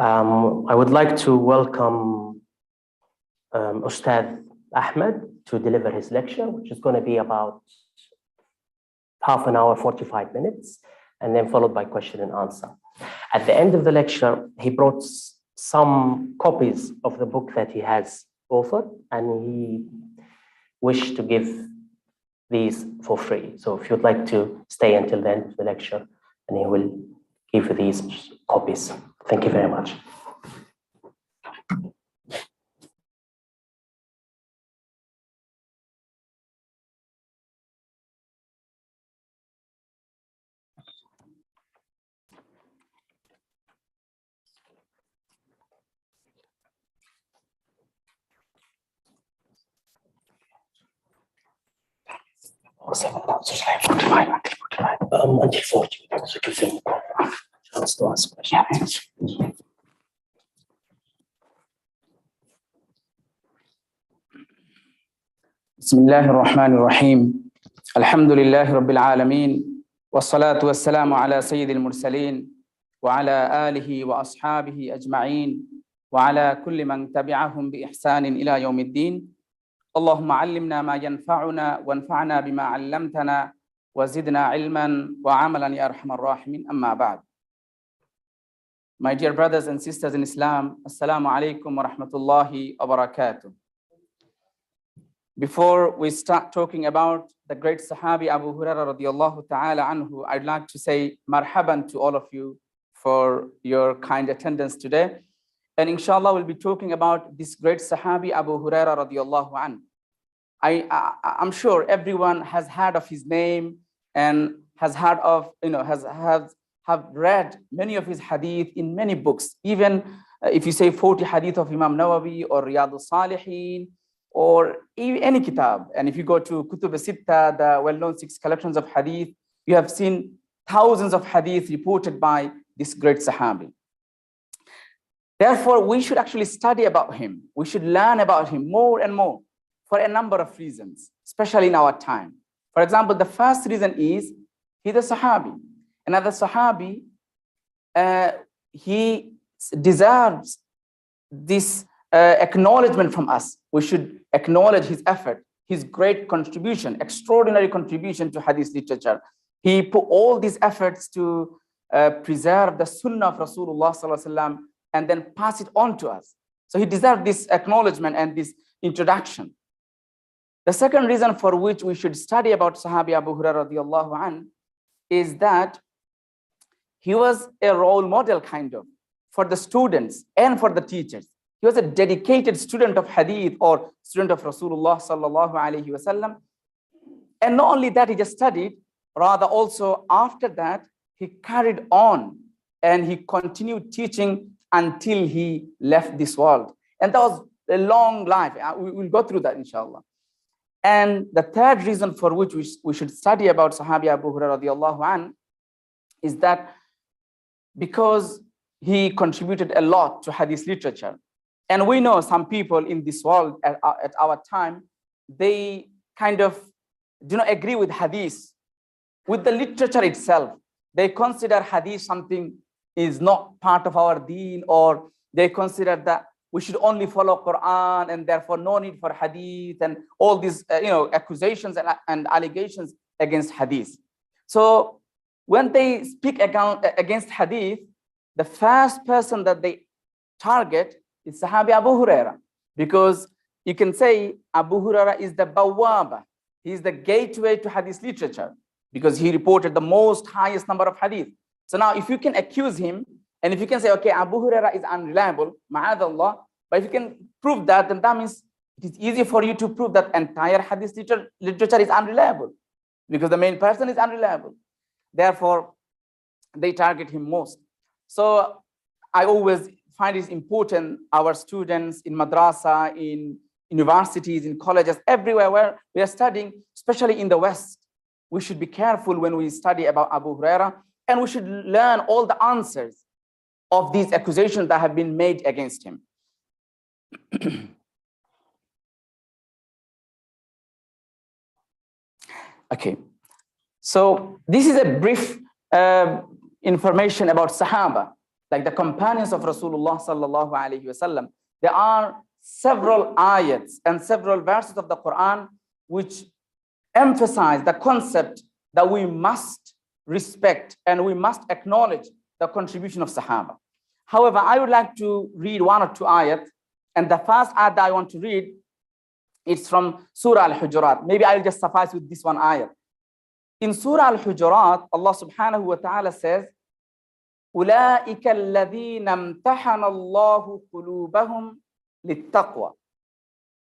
I would like to welcome Ustadh Ahmed to deliver his lecture, which is going to be about half an hour, 45 minutes, and then followed by question and answer. At the end of the lecture, he brought some copies of the book that he has authored, and he wished to give these for free. So if you'd like to stay until the end of the lecture, and he will give you these copies. Thank you very much. Until 40, so give them a chance to ask questions. بسم الله الرحمن الرحيم الحمد لله رب العالمين والصلاة والسلام على سيد المرسلين وعلى آله وأصحابه أجمعين وعلى كل من تبعهم بإحسان إلى يوم الدين اللهم علمنا ما ينفعنا وانفعنا بما علمتنا وزدنا علما وعملا يا أرحم الراحمين أما بعد. My dear brothers and sisters in Islam, Assalamu alaikum wa rahmatullahi wa barakatuh. Before we start talking about the great Sahabi Abu Hurairah radiyallahu ta'ala anhu, I'd like to say marhaban to all of you for your kind attendance today. And inshallah, we'll be talking about this great Sahabi Abu Hurairah radiyallahu anhu. I'm sure everyone has heard of his name and has heard of, have read many of his hadith in many books. Even if you say 40 hadith of Imam Nawawi or Riyadus Salihin, or any kitab, and if you go to Kutub Sitta, the well-known 6 collections of hadith, you have seen thousands of hadith reported by this great Sahabi. Therefore, we should actually study about him. We should learn about him more and more for a number of reasons, especially in our time. For example, the first reason is he's a Sahabi. Another Sahabi, he deserves this acknowledgement from us. We should acknowledge his effort, his great contribution, extraordinary contribution to hadith literature. He put all these efforts to preserve the sunnah of Rasulullah sallallahu alaihi wasallam and then pass it on to us. So he deserves this acknowledgement and this introduction. The second reason for which we should study about Sahabi Abu Hurairah radiyallahu anhu is that he was a role model kind of for the students and for the teachers. He was a dedicated student of hadith or student of Rasulullah sallallahu alaihi wasallam. And not only that, he just studied, rather also after that, he carried on and he continued teaching until he left this world. And that was a long life. We will go through that, inshallah. And the third reason for which we should study about Sahabi Abu Hurairah radiyallahu anhu is that because he contributed a lot to hadith literature. And we know some people in this world at our time, they kind of do not agree with hadith, with the literature itself. They consider hadith something is not part of our deen, or they consider that we should only follow Quran and therefore no need for hadith, and all these accusations and allegations against hadith. So when they speak against hadith, the first person that they target is Sahabi Abu Hurairah, because you can say Abu Hurairah is the bawwaba. He is the gateway to hadith literature because he reported the highest number of hadith. So now if you can accuse him, and if you can say, okay, Abu Hurairah is unreliable, ma'adallah, but if you can prove that, then that means it is easy for you to prove that entire hadith literature is unreliable because the main person is unreliable. Therefore, they target him most. So I always find it important, our students in madrasa, in universities, in colleges, everywhere where we are studying, especially in the West, we should be careful when we study about Abu Hurairah, and we should learn all the answers of these accusations that have been made against him. Okay, so this is a brief information about Sahaba. like the companions of Rasulullah sallallahu alaihi wasallam. There are several ayats and several verses of the Quran which emphasize the concept that we must respect and we must acknowledge the contribution of Sahaba. However, I would like to read one or two ayat, and the first ayat that I want to read, it's from Surah Al-Hujurat. Maybe I'll just suffice with this one ayat. In Surah Al-Hujurat, Allah subhanahu wa ta'ala says, أُولَٰئِكَ الَّذِينَ امْتَحَنَ اللَّهُ قُلُوبَهُمْ لِلتَّقْوَى.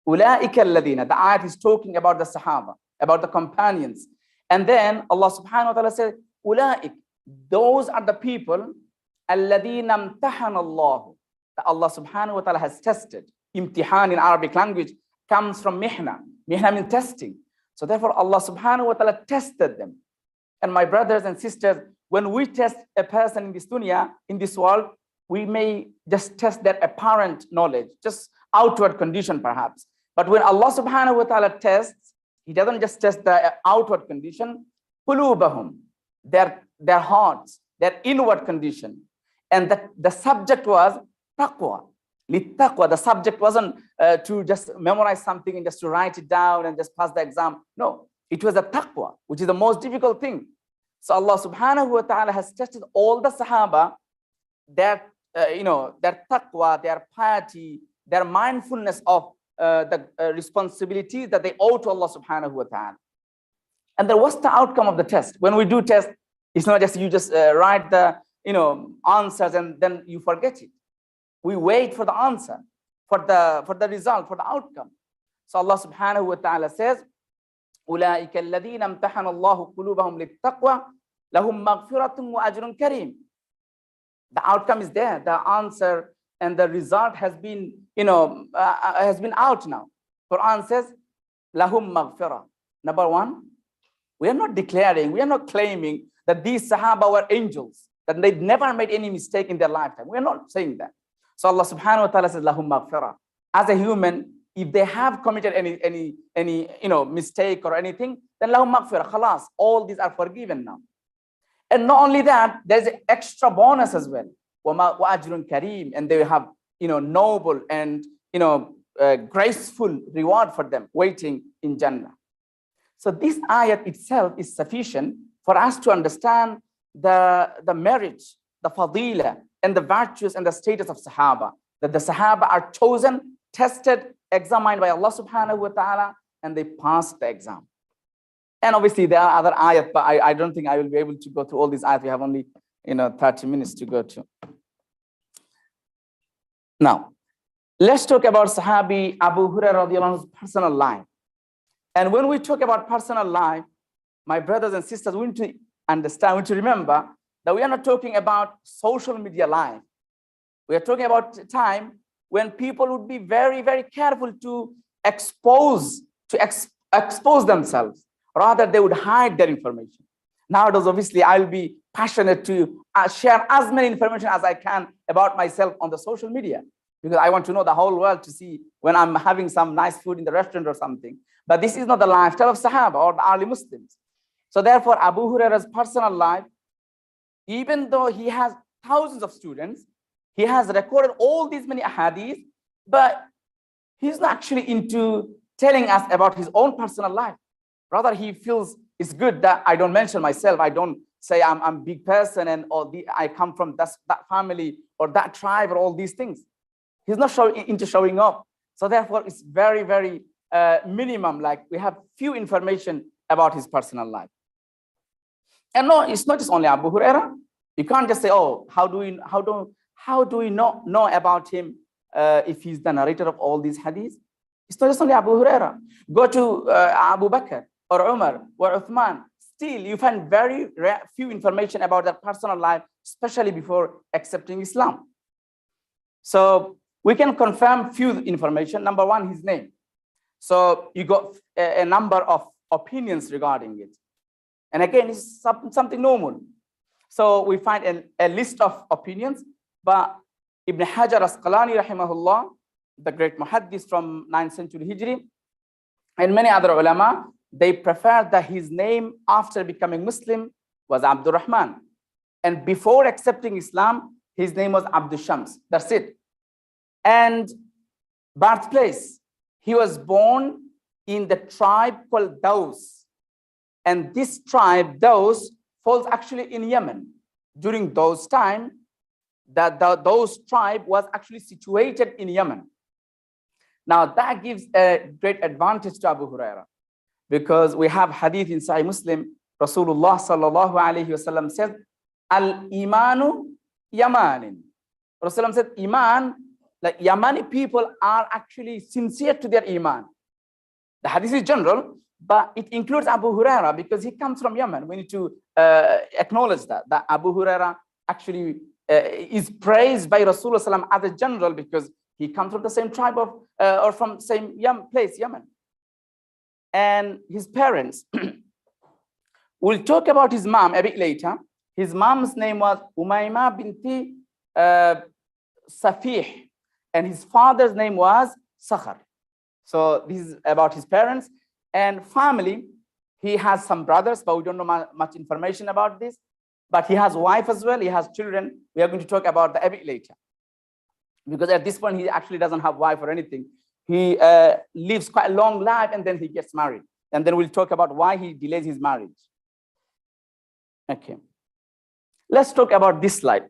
أُولَٰئِكَ الَّذِينَ. The ayat is talking about the Sahaba, about the companions. And then Allah subhanahu wa ta'ala says, أُولَٰئِكَ. Those are the people, الَّذِينَ امْتَحَنَ اللَّهُ. That Allah subhanahu wa ta'ala has tested. Imtihan in Arabic language comes from mihna. Mihna means testing. So therefore Allah subhanahu wa ta'ala tested them. And my brothers and sisters, when we test a person in this dunya, in this world, we may just test their apparent knowledge, just outward condition perhaps. But when Allah subhanahu wa ta'ala tests, He doesn't just test the outward condition, qulubahum, their hearts, their inward condition. And the subject was taqwa. Littaqwa. The subject wasn't to just memorize something and just to write it down and just pass the exam. No, it was a taqwa, which is the most difficult thing. So Allah subhanahu wa ta'ala has tested all the Sahaba, their taqwa, their piety, their mindfulness of the responsibilities that they owe to Allah subhanahu wa ta'ala. And then what's the outcome of the test? When we do test, it's not just you just write the answers and then you forget it. We wait for the answer, for the result, for the outcome. So Allah subhanahu wa ta'ala says, أُولَٰئِكَ الَّذِينَ امْتَحَنَ اللَّهُ قُلُوبَهُمْ لِلتَّقْوَى لَهُمْ مَغْفِرَةٌ وَأَجْرٌ كَرِيمٌ. The outcome is there. The answer and the result has been, out now. Quran says, لَهُمْ مَغْفِرَةٌ. Number one, we are not declaring, we are not claiming that these Sahaba were angels, that they never made any mistake in their lifetime. We are not saying that. So Allah subhanahu wa ta'ala says, lahum maghfirah. As a human, if they have committed any mistake or anything, then lahum maghfirah, khalas, all these are forgiven now. And not only that, there's an extra bonus as well. Wa ajrun kareem, and they have noble and graceful reward for them waiting in Jannah. So this ayat itself is sufficient for us to understand the merit, the fadila, and the virtues and the status of Sahaba. That the Sahaba are chosen, tested, examined by Allah subhanahu wa ta'ala, and they passed the exam. And obviously there are other ayat, but I don't think I will be able to go through all these ayat. We have only 30 minutes to go to. Now, let's talk about Sahabi Abu Hurairah radiallahu anhu's personal life. And when we talk about personal life, my brothers and sisters, we need to understand, we need to remember that we are not talking about social media life. We are talking about a time when people would be very, very careful to expose themselves. Rather, they would hide their information. Nowadays, obviously, I'll be passionate to share as many information as I can about myself on the social media, because I want to know the whole world to see when I'm having some nice food in the restaurant or something. But this is not the lifestyle of Sahaba or the early Muslims. So therefore, Abu Hurairah's personal life, even though he has thousands of students, he has recorded all these many ahadith, but he's not actually into telling us about his own personal life. Rather, he feels it's good that I don't mention myself. I don't say I'm a big person and I come from that family or that tribe or all these things. He's not into showing off. So therefore, it's very, very minimum. Like we have few information about his personal life. And no, it's not just only Abu Hurairah. You can't just say, oh, how do we know about him if he's the narrator of all these hadiths? It's not just only Abu Hurairah. Go to Abu Bakr or Umar or Uthman. Still, you find very few information about their personal life, especially before accepting Islam. So we can confirm few information. Number one, his name. So you got a number of opinions regarding it. And again, it's something normal. So we find a list of opinions, but Ibn Hajar Asqalani rahimahullah, the great muhaddis from 9th century Hijri, and many other ulama, they prefer that his name after becoming Muslim was Abdul Rahman. And before accepting Islam, his name was Abdul Shams. That's it. And birthplace, he was born in the tribe called Daws. And this tribe, Daws, falls actually in Yemen. During those time, those tribe was actually situated in Yemen. Now that gives a great advantage to Abu Hurairah, because we have hadith in Sahih Muslim. Rasulullah sallallahu alaihi wasallam said, "Al-imanu yamanin." Rasulullah said, "Iman, like Yamani people are actually sincere to their iman." The hadith is general, but it includes Abu Hurairah because he comes from Yemen. We need to acknowledge that Abu Hurairah actually is praised by Rasulullah sallam as a general because he comes from the same tribe of or from same place, Yemen. And his parents, we'll talk about his mom a bit later. His mom's name was Umayma binti Safih, and his father's name was Sakhar. So this is about his parents and family. He has some brothers, but we don't know much information about this. But he has a wife as well. He has children. We are going to talk about that a bit later, because at this point he actually doesn't have a wife or anything. He lives quite a long life and then he gets married. And then we'll talk about why he delays his marriage. Okay. Let's talk about this slide.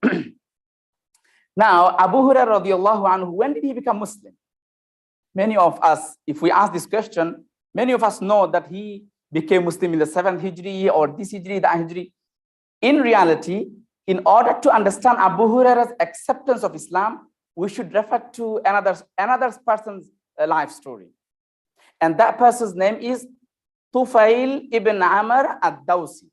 Now, Abu Hurairah radiallahu anhu, when did he become Muslim? Many of us, if we ask this question, many of us know that he became Muslim in the 7th Hijri or this Hijri, that Hijri. In reality, in order to understand Abu Hurairah's acceptance of Islam, we should refer to another person's life story. And that person's name is Tufail ibn Amr ad-Dawsi.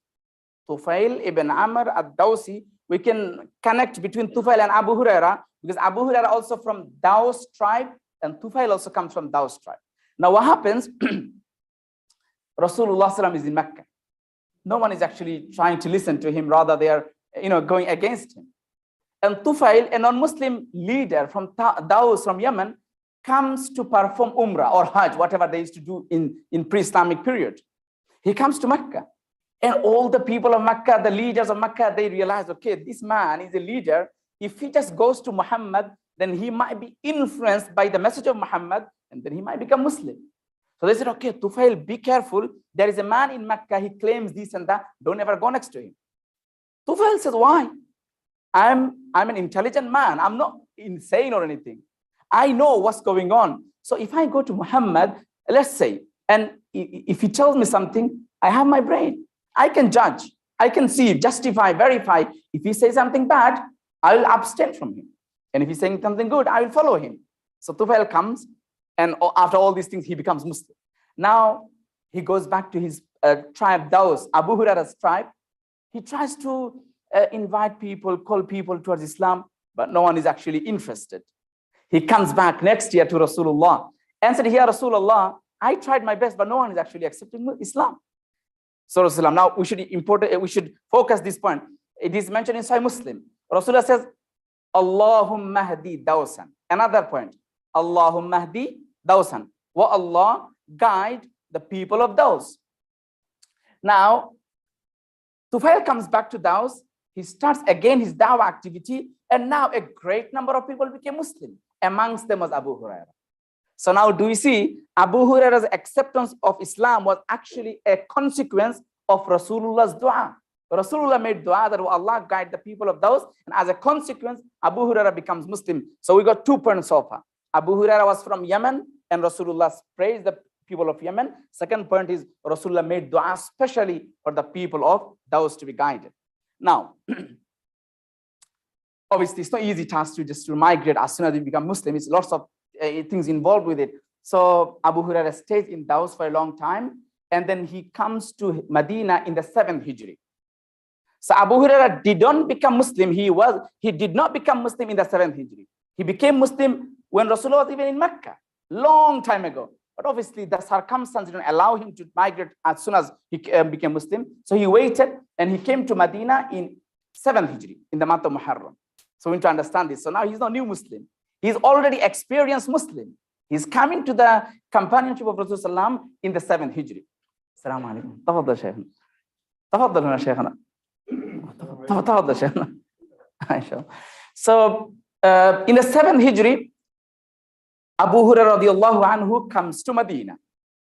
Tufail ibn Amr ad-Dawsi. We can connect between Tufail and Abu Hurairah because Abu Hurairah also from Daws tribe and Tufail also comes from Daws tribe. Now what happens? Rasulullah sallam is in Mecca. No one is actually trying to listen to him. Rather, they are going against him. And Tufail, a non-Muslim leader from Daws from Yemen, comes to perform Umrah or Hajj, whatever they used to do in pre-Islamic period. He comes to Mecca. And all the people of Mecca, the leaders of Mecca, they realize, okay, this man is a leader. If he just goes to Muhammad, then he might be influenced by the message of Muhammad, and then he might become Muslim. So they said, okay, Tufail, be careful. There is a man in Mecca, he claims this and that. Don't ever go next to him. Tufail says, why? I'm an intelligent man. I'm not insane or anything. I know what's going on. So if I go to Muhammad, let's say, and if he tells me something, I have my brain. I can judge. I can see, justify, verify. If he says something bad, I will abstain from him. And if he's saying something good, I will follow him. So Tufail comes, and after all these things, he becomes Muslim. Now, he goes back to his tribe, Daws, Abu Hurairah's tribe. He tries to invite people, call people towards Islam, but no one is actually interested. He comes back next year to Rasulullah and said, here, Rasulullah, I tried my best, but no one is actually accepting Islam. So Rasulullah, now we should focus this point. It is mentioned in Sahih Muslim. Rasulullah says, Allahumma hadi Dawsan. Another point. Allahumma hadi Dawsan. Wa Allah guide the people of Daws. Now, Tufail comes back to Daws. He starts again his dawah activity, and now a great number of people became Muslim. Amongst them was Abu Hurairah. So now do you see Abu Hurairah's acceptance of Islam was actually a consequence of Rasulullah's dua. Rasulullah made dua that Allah guide the people of those, and as a consequence, Abu Hurairah becomes Muslim. So we got 2 points so far. Abu Hurairah was from Yemen, and Rasulullah praised the people of Yemen. Second point is Rasulullah made dua especially for the people of those to be guided. Now, obviously, it's not easy task to just migrate as soon as you become Muslim. It's lots of things involved with it. So Abu Hurairah stays in Daws for a long time, and then he comes to Medina in the 7th Hijri. So Abu Hurairah did not become Muslim. He did not become Muslim in the 7th Hijri. He became Muslim when Rasulullah was even in Mecca, long time ago. But obviously the circumstances didn't allow him to migrate as soon as he became Muslim. So he waited and he came to Medina in 7th Hijri, in the month of Muharram. So we need to understand this. So now he's not new Muslim. He's already experienced Muslim. He's coming to the companionship of Rasulullah in the 7th Hijri. Assalamu alaikum. Tafadhal Shaykhana. Tafadhal Shaykhana. Tafadhal Shaykhana. So in the 7th Hijri, Abu Hurairah radiallahu anhu comes to Medina.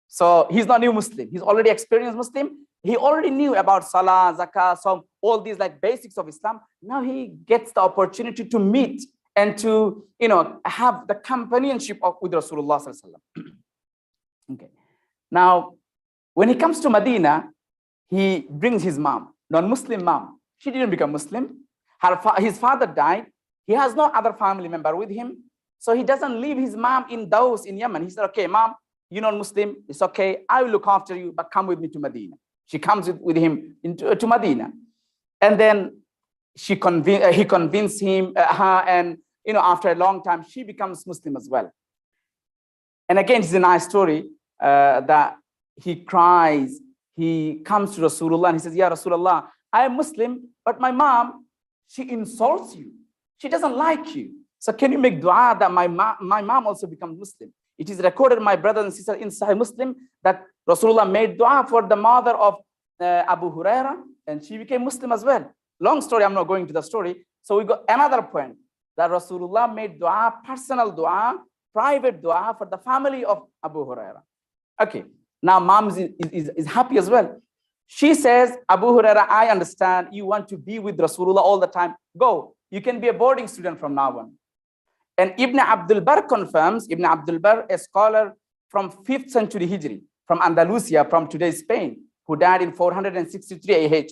So he's not new Muslim. He's already experienced Muslim. He already knew about Salah, Zakah, Saum, all these like basics of Islam. Now he gets the opportunity to meet and to, have the companionship with Rasulullah sallallahu alaihi wasallam. Okay. Now, when he comes to Medina, he brings his mom, non-Muslim mom. She didn't become Muslim. His father died. He has no other family member with him. So he doesn't leave his mom in Daws in Yemen. He said, okay, mom, you're non-Muslim. It's okay. I will look after you, but come with me to Medina. She comes with him to Medina. And then he convinced her, and after a long time, she becomes Muslim as well. And again, it's a nice story that he cries. He comes to Rasulullah and he says, Ya Rasulullah, I am Muslim, but my mom, she insults you. She doesn't like you. So can you make dua that my mom also becomes Muslim? It is recorded, my brothers and sisters, in Sahih Muslim that Rasulullah made dua for the mother of Abu Hurairah, and she became Muslim as well. Long story, I'm not going to the story. So we got another point that Rasulullah made dua, personal dua, private dua for the family of Abu Hurairah. Okay, now mom is happy as well. She says, Abu Hurairah, I understand you want to be with Rasulullah all the time. Go, you can be a boarding student from now on. And Ibn Abdul Barr confirms, Ibn Abdul Barr, a scholar from 5th century Hijri, from Andalusia, from today's Spain, who died in 463 AH.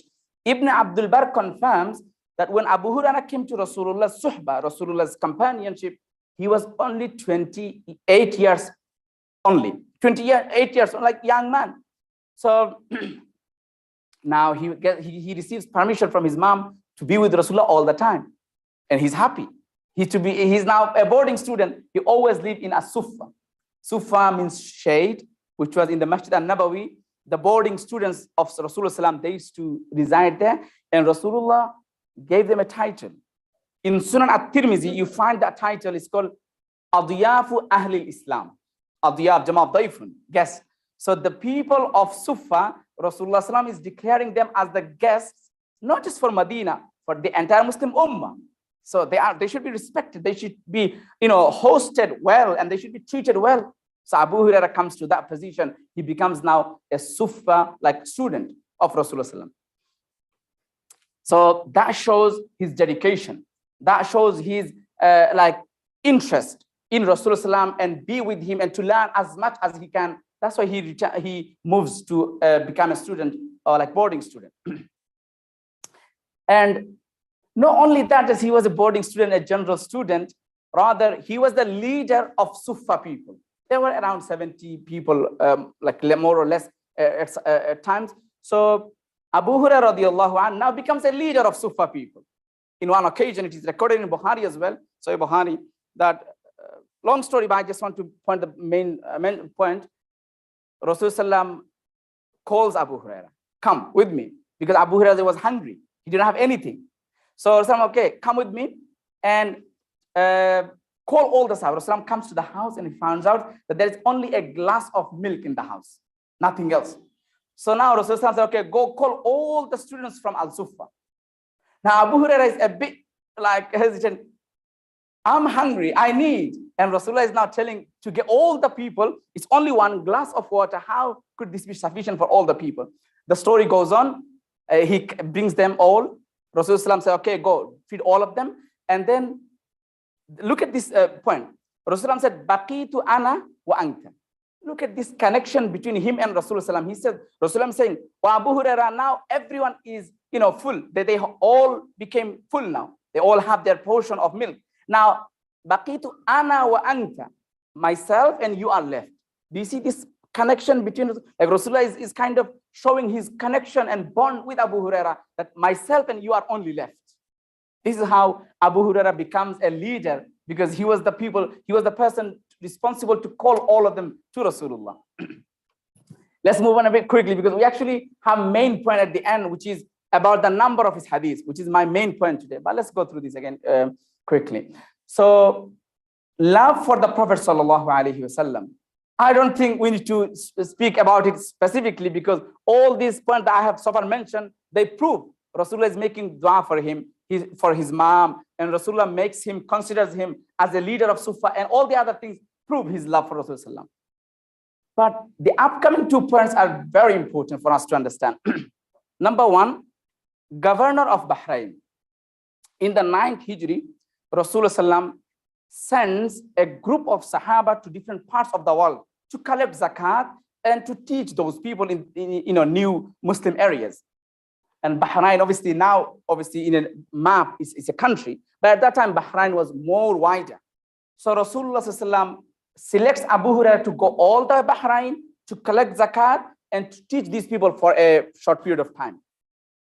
Ibn Abdul Barr confirms that when Abu Hurairah came to Rasulullah's suhbah, Rasulullah's companionship, he was only 28 years only. 28 years, like young man. So now he receives permission from his mom to be with Rasulullah all the time. And he's happy. He's now a boarding student. He always lived in a sufa. Sufa means shade, which was in the Masjid al-Nabawi. The boarding students of Rasulullah, they used to reside there. And Rasulullah gave them a title. In Sunan at-Tirmizi, you find that title is called Adiyafu Ahli Islam. Adiyaf, Jama' Daifun, guests. So the people of Sufa, Rasulullah is declaring them as the guests, not just for Medina, for the entire Muslim Ummah. So they should be respected. They should be, hosted well, and they should be treated well. So Abu Hurairah comes to that position. He becomes now a Sufa, like student of Rasulullah. So that shows his dedication. That shows his interest in Rasulullah and be with him and to learn as much as he can. That's why he moves to become a student or like boarding student. And not only that, as he was a boarding student, a general student, rather he was the leader of Sufa people. There were around 70 people, like more or less at times. So Abu Hurairah radiallahu anhu now becomes a leader of Sufa people. In one occasion, it is recorded in Bukhari as well. So Bukhari, that long story, but I just want to point the main point. Rasulullah calls Abu Hurairah, come with me, because Abu Hurairah was hungry. He didn't have anything. So Rasulullah, okay, come with me and call all the Sahaba. Rasulullah comes to the house and he finds out that there is only a glass of milk in the house, nothing else. So now Rasulullah says, okay, go call all the students from Al-Sufa. Now Abu Hurairah is a bit like hesitant. I'm hungry, I need. And Rasulullah is now telling to get all the people, it's only one glass of water. How could this be sufficient for all the people? The story goes on. He brings them all. Rasulullah said, okay, go feed all of them. And then look at this point. Rasulullah said, Baqitu ana wa anta. Look at this connection between him and Rasulullah. He said, Rasulullah saying, wa Abu Hurairah, now everyone is full. They all became full now. They all have their portion of milk. Now, Baqitu ana wa anta, myself and you are left. Do you see this connection between, like Rasulullah is kind of showing his connection and bond with Abu Hurairah, that myself and you are only left. This is how Abu Hurairah becomes a leader, because he was the person responsible to call all of them to Rasulullah. Let's move on a bit quickly, because we actually have main point at the end, which is about the number of his hadiths, which is my main point today. But let's go through this again quickly. So, love for the Prophet sallallahu alaihi wasallam. I don't think we need to speak about it specifically, because all these points that I have so far mentioned, they prove Rasulullah is making dua for him. for his mom, and Rasulullah considers him as a leader of Sufa, and all the other things prove his love for Rasulullah. But the upcoming 2 points are very important for us to understand. Number one, governor of Bahrain. In the 9th Hijri, Rasulullah sends a group of Sahaba to different parts of the world to collect zakat and to teach those people in new Muslim areas. And Bahrain, obviously in a map, is a country, but at that time Bahrain was more wider. So Rasulullah selects Abu Hurairah to go all the Bahrain to collect zakat and to teach these people for a short period of time.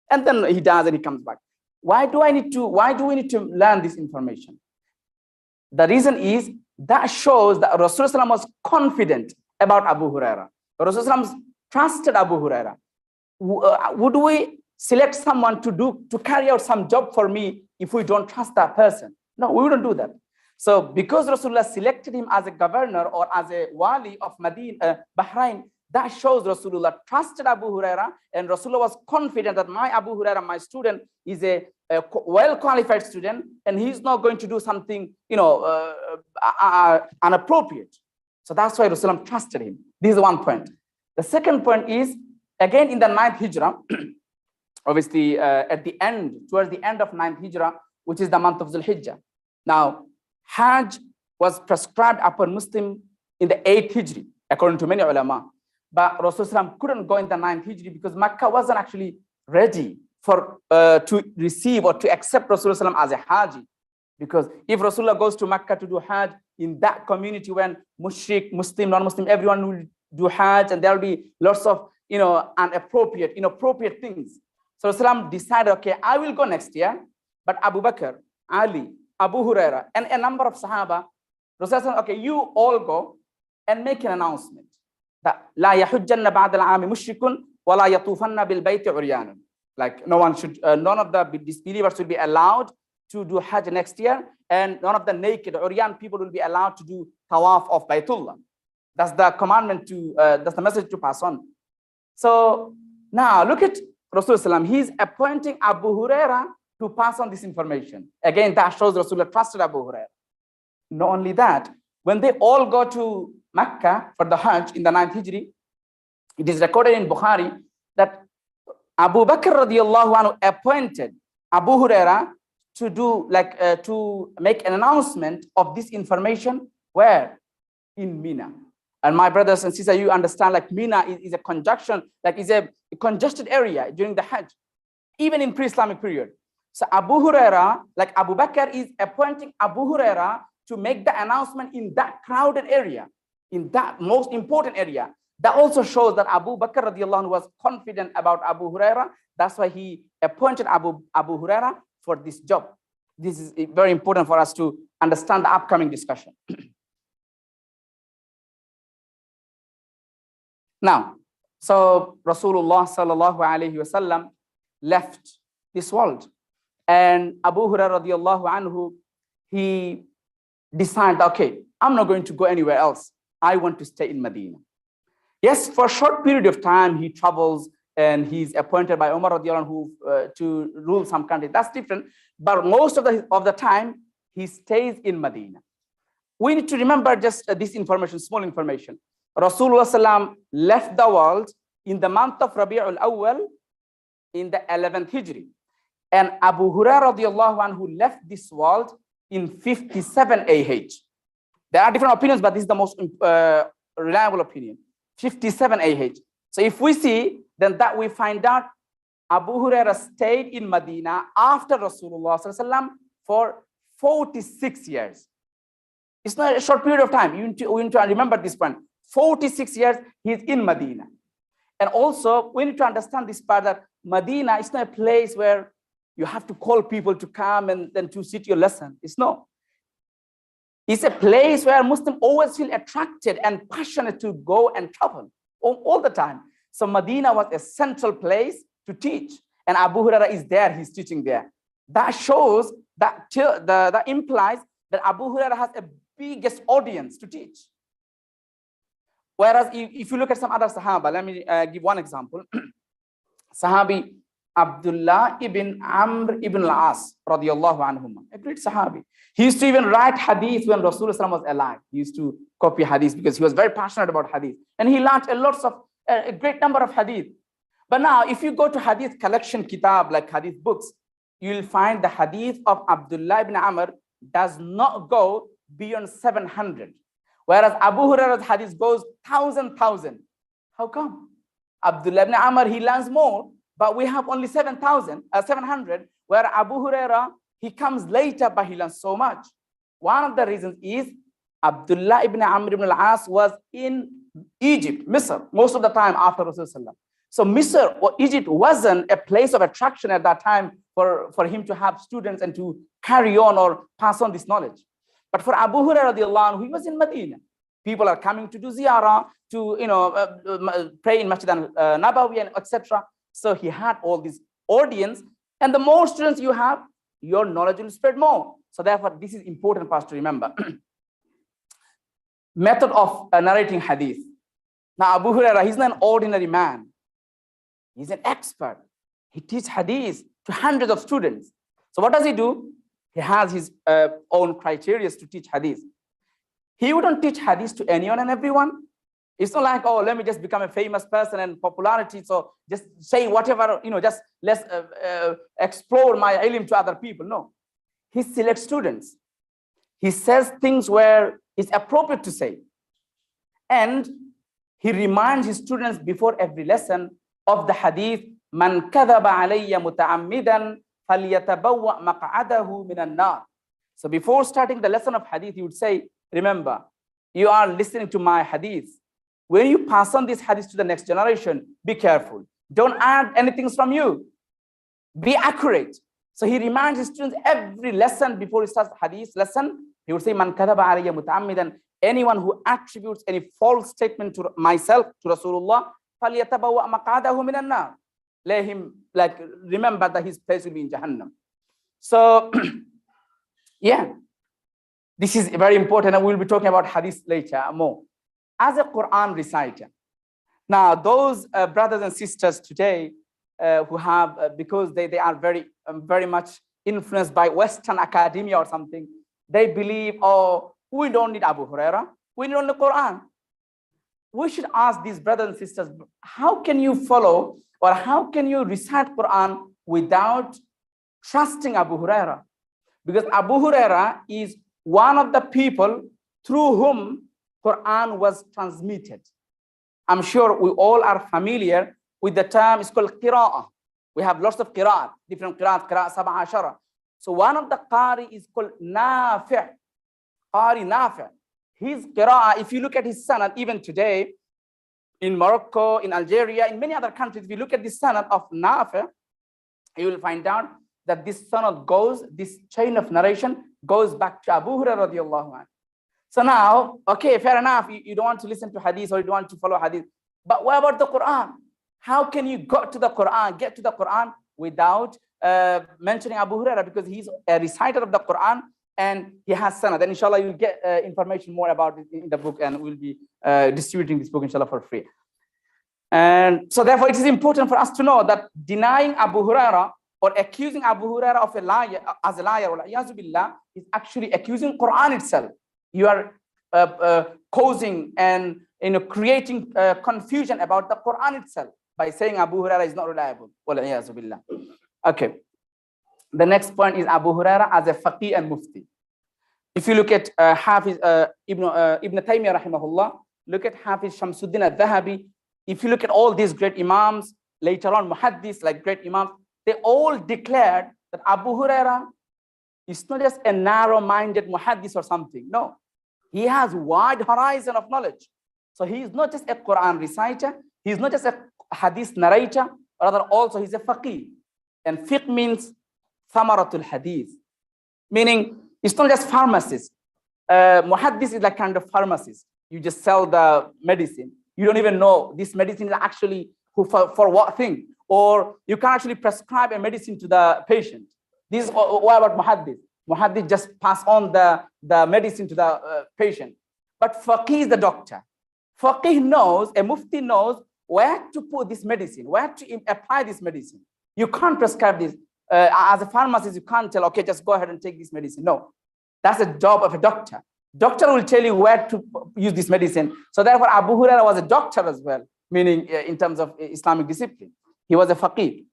And then he does and he comes back. Why do we need to learn this information? The reason is that shows that Rasulullah was confident about Abu Hurairah. Rasulullah trusted Abu Hurairah. Would we select someone to carry out some job for me if we don't trust that person? No, we wouldn't do that. So because Rasulullah selected him as a governor or as a wali of Bahrain, that shows Rasulullah trusted Abu Hurairah, and Rasulullah was confident that my Abu Hurairah, my student, is a well-qualified student, and he's not going to do something, inappropriate. So that's why Rasulullah trusted him. This is one point. The second point is, again, in the 9th Hijrah, obviously towards the end of 9th Hijrah, which is the month of Zulhijjah. Now, Hajj was prescribed upon Muslim in the 8th Hijri, according to many ulama. But Rasulullah couldn't go in the 9th Hijri because Makkah wasn't actually ready to receive or to accept Rasulullah as a Haji. Because if Rasulullah goes to Makkah to do Hajj, in that community when mushrik, Muslim, non-Muslim, everyone will do Hajj, and there will be lots of inappropriate things. So Rasulullah decided, okay, I will go next year, but Abu Bakr, Ali, Abu Hurairah, and a number of Sahaba, Rasulullah said, okay, you all go and make an announcement that La yahujjanna ba'da al-'ami mushrikun wa la yatufanna bil bayti uryanun. Like none of the disbelievers will be allowed to do Hajj next year, and none of the naked Uryan people will be allowed to do Tawaf of Baytullah. That's the commandment that's the message to pass on. So now look at Rasulullah. He's appointing Abu Hurairah to pass on this information. Again, that shows Rasulullah trusted Abu Hurairah. Not only that, when they all go to Mecca for the Hajj in the 9th Hijri, it is recorded in Bukhari that Abu Bakr radiallahu anhu appointed Abu Hurairah to make an announcement of this information where? In Mina. And my brothers and sisters, you understand, like Mina is a conjunction, like is a congested area during the Hajj, even in pre-Islamic period. So Abu Hurairah, like Abu Bakr, is appointing Abu Hurairah to make the announcement in that crowded area, in that most important area. That also shows that Abu Bakr radiallahu anhu was confident about Abu Hurairah. That's why he appointed Abu Hurairah for this job. This is very important for us to understand the upcoming discussion. Now, so Rasulullah sallallahu alaihi wasallam left this world, and Abu Hurairah radiallahu anhu, he decided, okay, I'm not going to go anywhere else. I want to stay in Medina. Yes, for a short period of time, he travels and he's appointed by Umar radiallahu anhu to rule some country. That's different. But most of the time, he stays in Medina. We need to remember just this information, small information. Rasulullah sallam left the world in the month of Rabi'ul Awwal in the 11th Hijri. And Abu Hurairah radiallahu anhu left this world in 57 AH. There are different opinions, but this is the most reliable opinion. 57 AH. So if we see, then that we find out Abu Hurairah stayed in Medina after Rasulullah sallam for 46 years. It's not a short period of time. We need to remember this point. 46 years he's in Medina. And also we need to understand this part that Medina is not a place where you have to call people to come and then to sit your lesson. It's not. It's a place where Muslims always feel attracted and passionate to go and travel all the time. So Medina was a central place to teach. And Abu Hurairah is there, he's teaching there. That shows, that implies that Abu Hurairah has a biggest audience to teach. Whereas if you look at some other Sahaba, let me give one example. Sahabi Abdullah ibn Amr ibn al-As, radiyallahu anhuma, a great Sahabi. He used to even write hadith when Rasulullah was alive. He used to copy hadith because he was very passionate about hadith. And he learned a great number of hadith. But now, if you go to hadith collection kitab, like hadith books, you will find the hadith of Abdullah ibn Amr does not go beyond 700. Whereas Abu Hurairah's hadith goes 1,000. How come? Abdullah ibn Amr, he learns more, but we have only 700, where Abu Hurairah, he comes later, but he learns so much. One of the reasons is Abdullah ibn Amr ibn al-As was in Egypt, Misr, most of the time after Rasulullah. So Misr or Egypt wasn't a place of attraction at that time for him to have students and to carry on or pass on this knowledge. But for Abu Hurairah radiallahu anhu, he was in Medina. People are coming to do ziyarah, to pray in Masjid al-Nabawi, and etc. So he had all this audience, and the more students you have, your knowledge will spread more. So therefore, this is important for us to remember. Method of narrating hadith. Now Abu Hurairah, he's not an ordinary man. He's an expert. He teaches hadith to hundreds of students. So what does he do? He has his own criteria to teach hadith. He wouldn't teach hadith to anyone and everyone. It's not like, oh, let me just become a famous person and popularity, so just say whatever, just let's explore my ilm to other people. No. He selects students. He says things where it's appropriate to say. And he reminds his students before every lesson of the hadith, Man kadhaba alayya muta'ammidan falyatabawwa maq'adahu minan nar. So before starting the lesson of hadith, he would say, remember, you are listening to my hadith. When you pass on this hadith to the next generation, be careful. Don't add anything from you. Be accurate. So he reminds his students every lesson before he starts the hadith lesson. He would say, Man kadhaba alayya muta'ammidan. Anyone who attributes any false statement to myself, to Rasulullah, فَلْيَتَبَوَّأْ مَقْعَدَهُ مِنَ النَّارِ. Let him remember that his place will be in Jahannam. So, yeah, this is very important, and we'll be talking about hadith later more. As a Quran reciter, now those brothers and sisters today who have, because they are very much influenced by Western academia or something, they believe, oh, we don't need Abu Hurairah, we need only Quran. We should ask these brothers and sisters, how can you follow or how can you recite Quran without trusting Abu Hurairah? Because Abu Hurairah is one of the people through whom Quran was transmitted. I'm sure we all are familiar with the term, it's called qira'ah. We have lots of qira'at, different qira'at, qira'at sab'a ashara. So one of the qari is called Nafi', Qari Nafi'. His qira'ah, if you look at his sanad, even today, in Morocco, in Algeria, in many other countries, if you look at the sanad of Nafi', you will find out that this sanad goes, this chain of narration goes back to Abu Hurairah radiallahu anhu. So now, okay, fair enough, you don't want to listen to hadith or you don't want to follow hadith, but what about the Quran? How can you get to the Quran without mentioning Abu Hurairah? Because he's a reciter of the Quran and he has sanad. And inshallah, you'll get information more about it in the book, and we'll be distributing this book, inshallah, for free. And so therefore, it is important for us to know that denying Abu Hurairah or accusing Abu Hurairah of a liar, as a liar, billah, is actually accusing Quran itself. You are causing and creating confusion about the Quran itself by saying Abu Hurairah is not reliable. Billah. Okay. The next point is Abu Hurairah as a faqih and mufti. If you look at Hafiz Ibn Taymiyyah rahimahullah, look at Hafiz Shamsuddin al-Dhahabi. If you look at all these great imams, later on muhaddis, like great imams, they all declared that Abu Hurairah is not just a narrow-minded muhaddis or something. No, he has wide horizon of knowledge. So he is not just a Quran reciter, he is not just a hadith narrator, rather also he's a faqih. And fiqh means thamaratul hadith, meaning it's not just pharmacist. Muhaddis is like kind of pharmacist. You just sell the medicine. You don't even know this medicine is actually for what thing, or you can actually prescribe a medicine to the patient. This is what about muhaddis. Muhaddis just pass on the medicine to the patient. But faqih is the doctor. Faqih knows, a mufti knows where to put this medicine, where to apply this medicine. You can't prescribe this. As a pharmacist, you can't tell, okay, just go ahead and take this medicine. No, that's the job of a doctor. Doctor will tell you where to use this medicine. So therefore, Abu Hurairah was a doctor as well, meaning in terms of Islamic discipline. He was a faqih.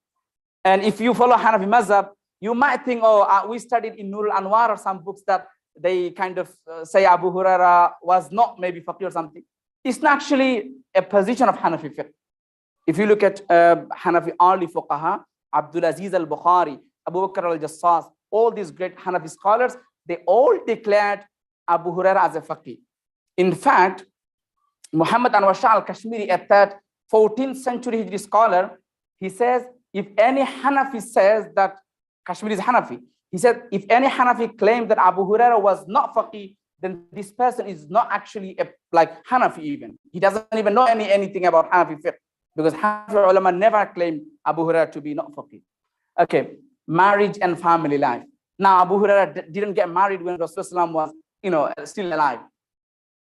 And if you follow Hanafi mazhab, you might think, oh, we studied in Nur al-Anwar or some books that they kind of say Abu Hurairah was not maybe faqih or something. It's not actually a position of Hanafi fiqh. If you look at Hanafi early fuqaha, Abdul Aziz al-Bukhari, Abu Bakr al-Jassas, all these great Hanafi scholars, they all declared Abu Hurairah as a faqih. In fact, Muhammad Anwar Shah al-Kashmiri, a third 14th century Hijri scholar, he says, if any Hanafi says that, Kashmiri is Hanafi, he said, if any Hanafi claims that Abu Hurairah was not faqih, then this person is not actually like Hanafi even. He doesn't even know anything about Hanafi fiqh, because Hanafi ulama never claimed Abu Hurairah to be not faqih. Okay, marriage and family life. Now, Abu Hurairah didn't get married when Rasulullah was, still alive.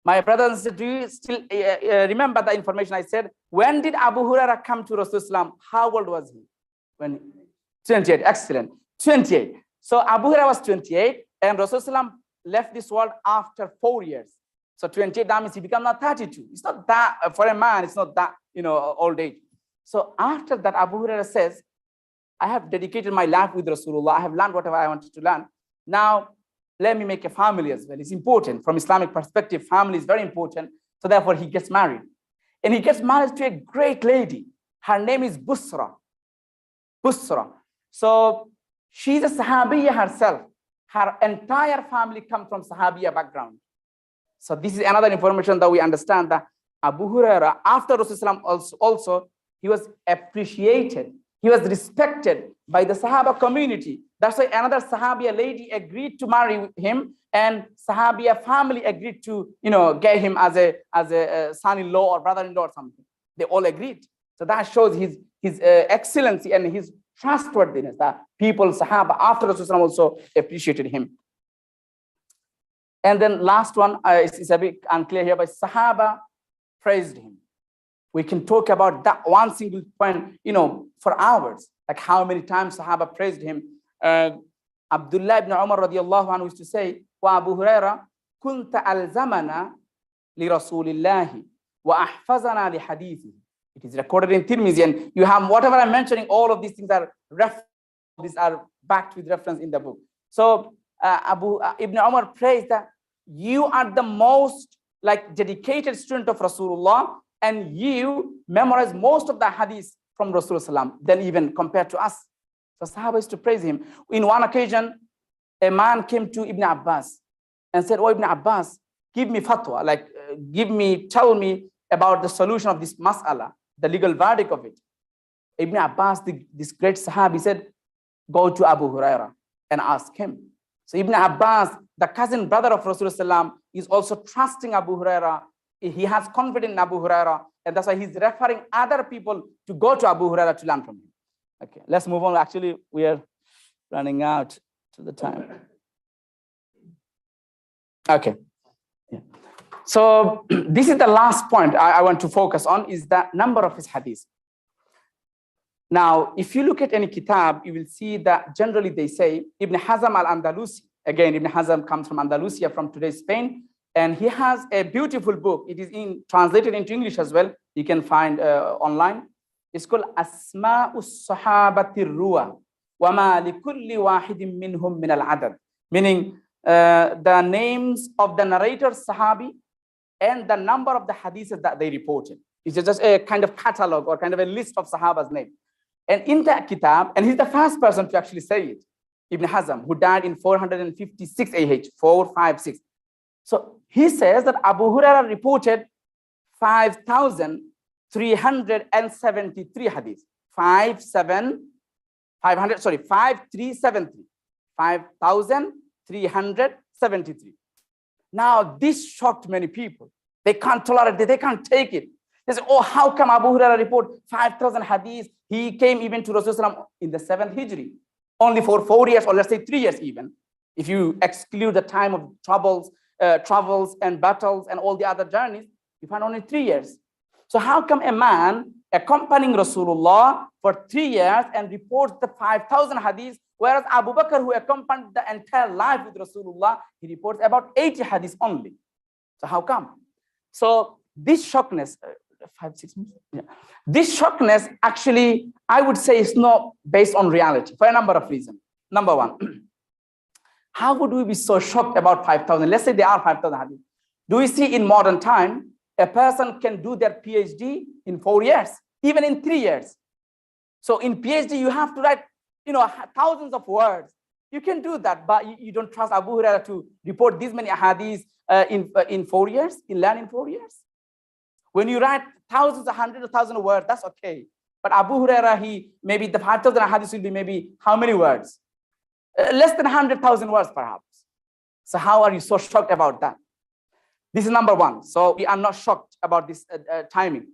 My brothers, do you still remember the information I said? When did Abu Hurairah come to Rasulullah? How old was he? When 28, excellent, 28. So Abu Hurairah was 28, and Rasulullah left this world after 4 years. So 28, that means he became now 32. It's not that, for a man, it's not that, old age. So after that, Abu Hurairah says, I have dedicated my life with Rasulullah. I have learned whatever I wanted to learn. Now, let me make a family as well. It's important from Islamic perspective. Family is very important. So therefore, he gets married. And he gets married to a great lady. Her name is Busra. Busra. So she's a Sahabiya herself. Her entire family comes from Sahabiya background. So this is another information that we understand, that Abu Hurairah, after Rasulullah also, he was appreciated. He was respected by the Sahaba community. That's why another Sahabiya lady agreed to marry him, and Sahabiya family agreed to, get him as a son-in-law or brother-in-law or something. They all agreed. So that shows his excellency and his trustworthiness, that people, Sahaba, after Rasulullah also appreciated him. And then last one is a bit unclear here, but Sahaba praised him. We can talk about that one single point, for hours, like how many times Sahaba praised him. Abdullah ibn Umar radiallahu anhu used to say, wa Abu Hurairah, kunta al-zamana li Rasulillahi wa ahfazana li hadithi. It is recorded in Tirmidhi, and you have whatever I'm mentioning, all of these things are backed with reference in the book. So Ibn Umar praised that you are the most dedicated student of Rasulullah, and you memorize most of the hadith from Rasulullah than even compared to us. So Sahaba used to praise him. In one occasion, a man came to Ibn Abbas and said, oh, Ibn Abbas, give me fatwa, tell me about the solution of this mas'ala, the legal verdict of it. Ibn Abbas, this great Sahabi, said, go to Abu Hurairah and ask him. So Ibn Abbas, the cousin brother of Rasulullah, is also trusting Abu Hurairah. He has confidence in Abu Hurairah, and that's why he's referring other people to go to Abu Hurairah to learn from him. Okay, let's move on. Actually, we are running out to the time. Okay. Yeah. So this is the last point I want to focus on, is the number of his hadiths. Now, if you look at any kitab, you will see that generally they say Ibn Hazm al-Andalusi. Again, Ibn Hazm comes from Andalusia, from today's Spain. And he has a beautiful book. It is translated into English as well. You can find online. It's called Asma'us Sahabatir Ruwa wa ma likulli wahidin minhum min al-adad. Meaning the names of the narrators, Sahabi, and the number of the hadiths that they reported. It's just a kind of catalog or kind of a list of Sahaba's name. And in that kitab, and he's the first person to actually say it, Ibn Hazm, who died in 456 AH, 456. So he says that Abu Hurairah reported 5,373 hadiths. 5,373. 5,373. Now, this shocked many people. They can't tolerate it. They can't take it. They say, oh, how come Abu Hurairah report 5,000 hadiths? He came even to Rasulullah in the 7th Hijri, only for 4 years, or let's say 3 years even. If you exclude the time of travels and battles and all the other journeys, you find only 3 years. So how come a man accompanying Rasulullah for 3 years and reports the 5,000 hadiths, whereas Abu Bakr, who accompanied the entire life with Rasulullah, he reports about 80 hadiths only. So how come? So this shockness, 5-6 minutes. Yeah. This shockness actually, I would say, is not based on reality for a number of reasons. Number one, how would we be so shocked about 5,000? Let's say there are 5,000 hadiths. Do we see in modern time, a person can do their PhD in 4 years, even in 3 years? So in PhD, you have to write, thousands of words. You can do that, but you don't trust Abu Hurairah to report these many hadiths in 4 years, learn in 4 years. When you write thousands, hundreds of thousands of words, that's okay. But Abu Hurairah, maybe the 5,000 hadiths will be maybe how many words? Less than 100,000 words, perhaps. So how are you so shocked about that? This is number one. So we are not shocked about this timing.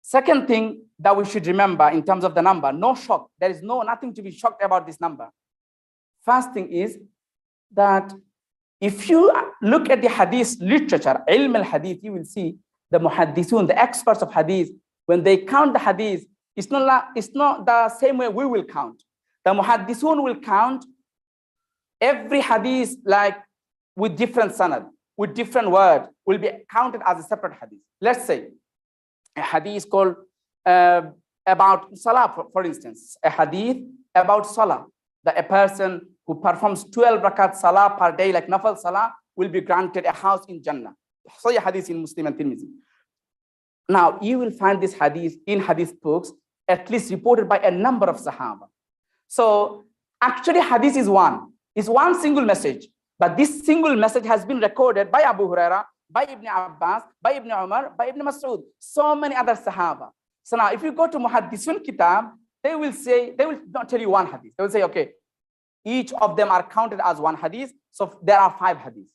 Second thing that we should remember in terms of the number, no shock. There is nothing to be shocked about this number. First thing is that if you look at the hadith literature, ilm al-hadith, you will see the muhaddithun, the experts of hadith, when they count the hadith, it's not the same way we will count. The muhaddithun will count every hadith like with different sanad, with different word, will be counted as a separate hadith. Let's say a hadith called about salah, for instance, a hadith about salah, that a person who performs 12 rakat salah per day, like nafal salah, will be granted a house in Jannah. So a hadith in Muslim and Tirmidhi. Now, you will find this hadith in hadith books, at least reported by a number of Sahaba. So actually hadith is one single message, but this single message has been recorded by Abu Hurairah, by Ibn Abbas, by Ibn Umar, by Ibn Mas'ud, so many other Sahaba. So now if you go to Muhaddithun Kitab, they will not tell you one hadith. They will say, okay, each of them are counted as one hadith, so there are 5 hadiths.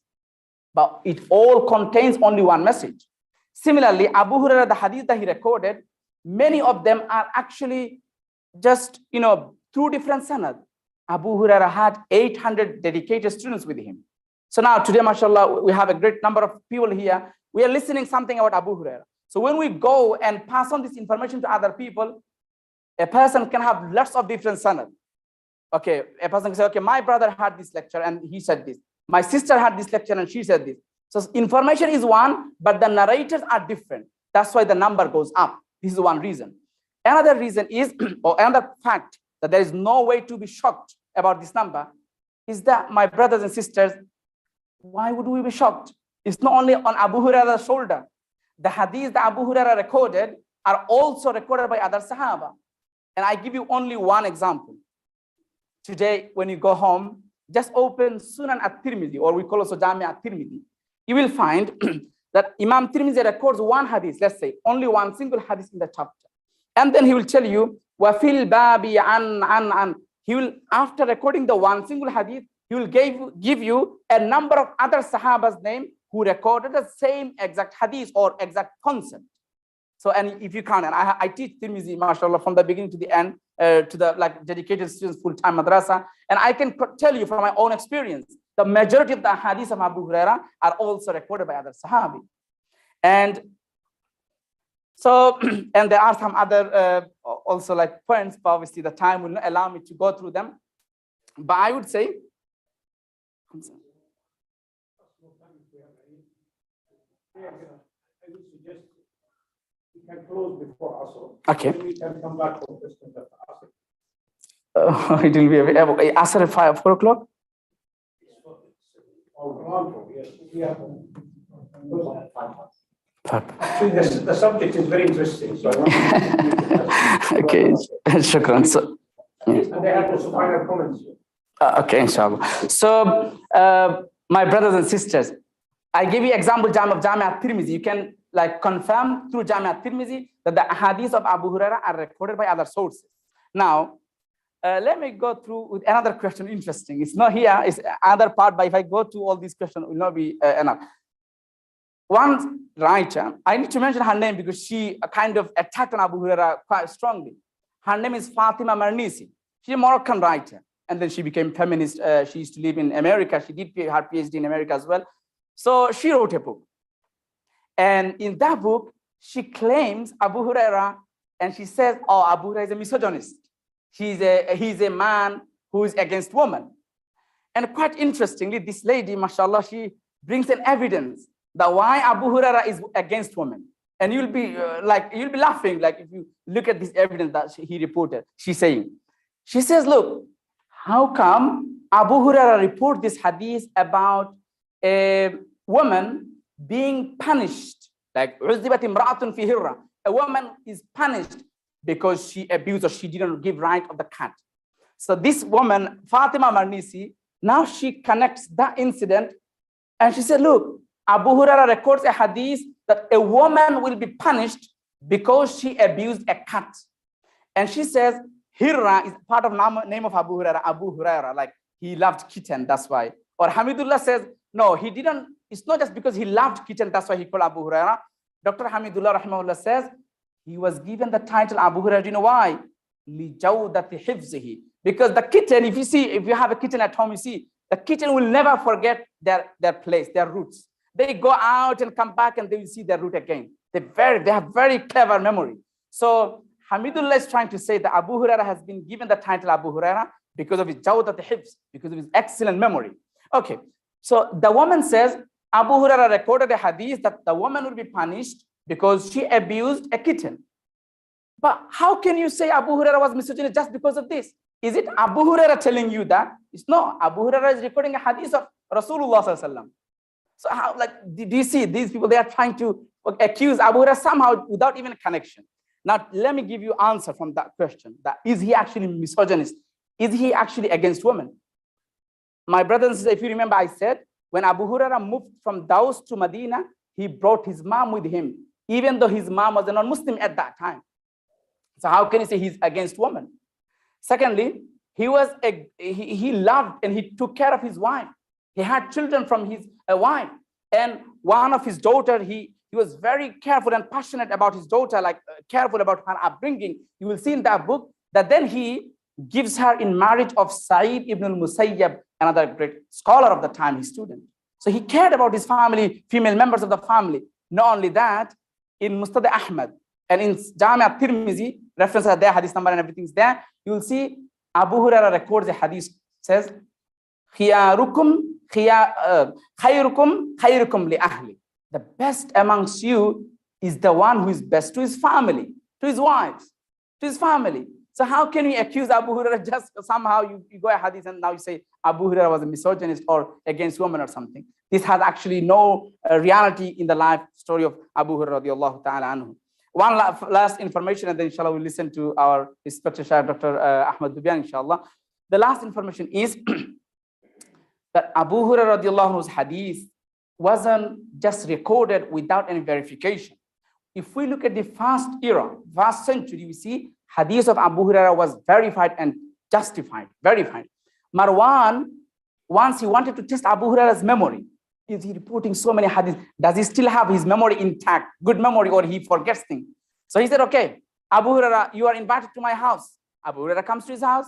But it all contains only one message. Similarly, Abu Hurairah, the hadith that he recorded, many of them are actually just, through different sanad. Abu Hurairah had 800 dedicated students with him. So now today, mashallah, we have a great number of people here. We are listening something about Abu Hurairah. So when we go and pass on this information to other people, a person can have lots of different sanad. Okay, a person can say, okay, my brother had this lecture and he said this. My sister had this lecture and she said this. So information is one, but the narrators are different. That's why the number goes up. This is one reason. Another reason is, or another fact, that there is no way to be shocked about this number, is that, my brothers and sisters, why would we be shocked? It's not only on Abu Hurairah's shoulder. The hadiths that Abu Hurairah recorded are also recorded by other Sahaba. And I give you only one example. Today, when you go home, just open Sunan at-Tirmidhi, or we call also Jami at-Tirmidhi. You will find that Imam Tirmidhi records one hadith, let's say, only one single hadith in the chapter. And then he will tell you, وَفِي الْبَابِ عَنْ. He will, after recording the one single hadith, he will give you a number of other Sahaba's name who recorded the same exact hadith or exact concept. So, and if you can't, and I teach Tirmidhi, mashallah, from the beginning to the end, to the dedicated students, full-time madrasa, and I can tell you from my own experience, the majority of the hadiths of Abu Hurairah are also recorded by other Sahabi. And so, and there are some other also like points, but obviously the time will not allow me to go through them. But I would say, I would suggest we can close before Asr. okay. We can come back for questions after Asr. It will be Asr at 4 o'clock? Yes. We have actually, the subject is very interesting. So I want to Okay, shukran. So, and they have also final comments. okay, inshallah. So, my brothers and sisters, I give you example of Jami at-Tirmidhi. You can confirm through Jami at-Tirmidhi that the hadiths of Abu Hurairah are recorded by other sources. Now, let me go through with another question. Interesting. It's not here. It's another part. But if I go to all these questions, it will not be enough. One writer, I need to mention her name because she kind of attacked on Abu Hurairah quite strongly. Her name is Fatima Marnisi. She's a Moroccan writer. And then she became feminist. She used to live in America. She did her PhD in America as well. So she wrote a book. And in that book, she claims Abu Hurairah, and she says, oh, Abu Hurairah is a misogynist. He's a man who is against women. And quite interestingly, this lady, mashallah, she brings an evidence that why Abu Hurairah is against women. And you'll be laughing, like if you look at this evidence that he reported. She says, look, how come Abu Hurairah report this hadith about a woman being punished, like عُذِّبَتْ امْرَأَةٌ فِي هِرَّةٍ, a woman is punished because she abused or she didn't give right of the cat. So this woman, Fatima Marnisi, now she connects that incident, and she said, look, Abu Hurairah records a hadith that a woman will be punished because she abused a cat. And she says, Hirra is part of name of Abu Hurairah, like he loved kitten, that's why. Or Hamidullah says, no, he didn't, it's not just because he loved kitten, that's why he called Abu Hurairah. Dr. Hamidullah rahimahullah says, he was given the title Abu Hurairah, you know why? لِجَوْدَةِ حِفْظِهِ. Because the kitten, if you have a kitten at home, you see, the kitten will never forget their place, their roots. They go out and come back and they will see their root again. They have very clever memory. So Hamidullah is trying to say that Abu Hurairah has been given the title Abu Hurairah because of his jawdat hifz, because of his excellent memory. Okay, so the woman says, Abu Hurairah recorded a hadith that the woman will be punished because she abused a kitten. But how can you say Abu Hurairah was misogynist just because of this? Is it Abu Hurairah telling you that? It's no, Abu Hurairah is recording a hadith of Rasulullah sallallahu alaihi wasallam. So how, like, do you see these people, they are trying to accuse Abu Hurairah somehow without even a connection. Now, let me give you answer from that question. That is he actually misogynist? Is he actually against women? My brothers and sisters, if you remember, I said, when Abu Hurairah moved from Daws to Medina, he brought his mom with him, even though his mom was a non-Muslim at that time. So how can you say he's against women? Secondly, he loved and he took care of his wife. He had children from his wife. And one of his daughter, he was very careful and passionate about his daughter, like careful about her upbringing. You will see in that book that then he gives her in marriage of Sa'id ibn al-Musayyab, another great scholar of the time, his student. So he cared about his family, female members of the family. Not only that, in Ustadh Ahmed and in Jami' al-Tirmizi, references are there, hadith number and everything's there. You will see Abu Hurairah records a hadith, says, khayrukum li ahli. The best amongst you is the one who is best to his family, to his wives, to his family. So how can we accuse Abu Hurairah just somehow you go a hadith and now you say Abu Hurairah was a misogynist or against women or something? This has actually no reality in the life story of Abu Hurairah radiallahu ta'ala anhu. One last information, and then inshallah we'll listen to our respected Shaykh Dr. Ahmed Dubian, inshallah. The last information is that Abu Hurairah radiallahu anhu's hadith wasn't just recorded without any verification. If we look at the first era, first century, we see hadith of Abu Hurairah was verified and justified, verified. Marwan, once he wanted to test Abu Hurairah's memory, is he reporting so many hadiths? Does he still have his memory intact, good memory, or he forgets things? So he said, okay, Abu Hurairah, you are invited to my house. Abu Hurairah comes to his house,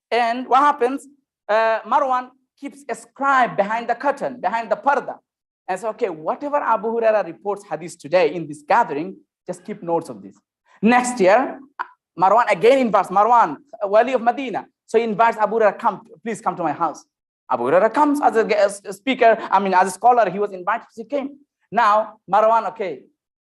and what happens? Marwan keeps a scribe behind the curtain, behind the parda. And so, okay, whatever Abu Hurairah reports hadith today in this gathering, just keep notes of this. Next year, Marwan again invites Marwan, Wali of Medina. So he invites Abu Hurairah, please come to my house. Abu Hurairah comes as a speaker, as a scholar, he was invited, he came. Now, Marwan, okay,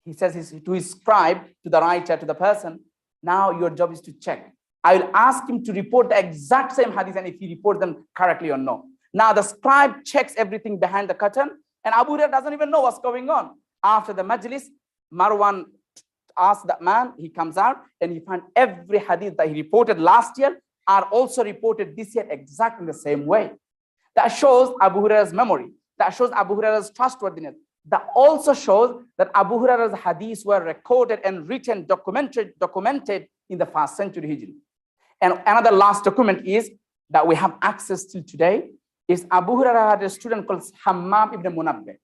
he says to his scribe, to the writer, to the person, now your job is to check. I will ask him to report the exact same hadith and if he reports them correctly or no. Now the scribe checks everything behind the curtain and Abu Hurairah doesn't even know what's going on. After the majlis, Marwan asks that man, he comes out and he finds every hadith that he reported last year are also reported this year exactly the same way. That shows Abu Hurairah's memory. That shows Abu Hurairah's trustworthiness. That also shows that Abu Hurairah's hadiths were recorded and written, documented in the 1st century Hijri. And another last document is that we have access to today is Abu Hurairah had a student called Hammam ibn Munabbih.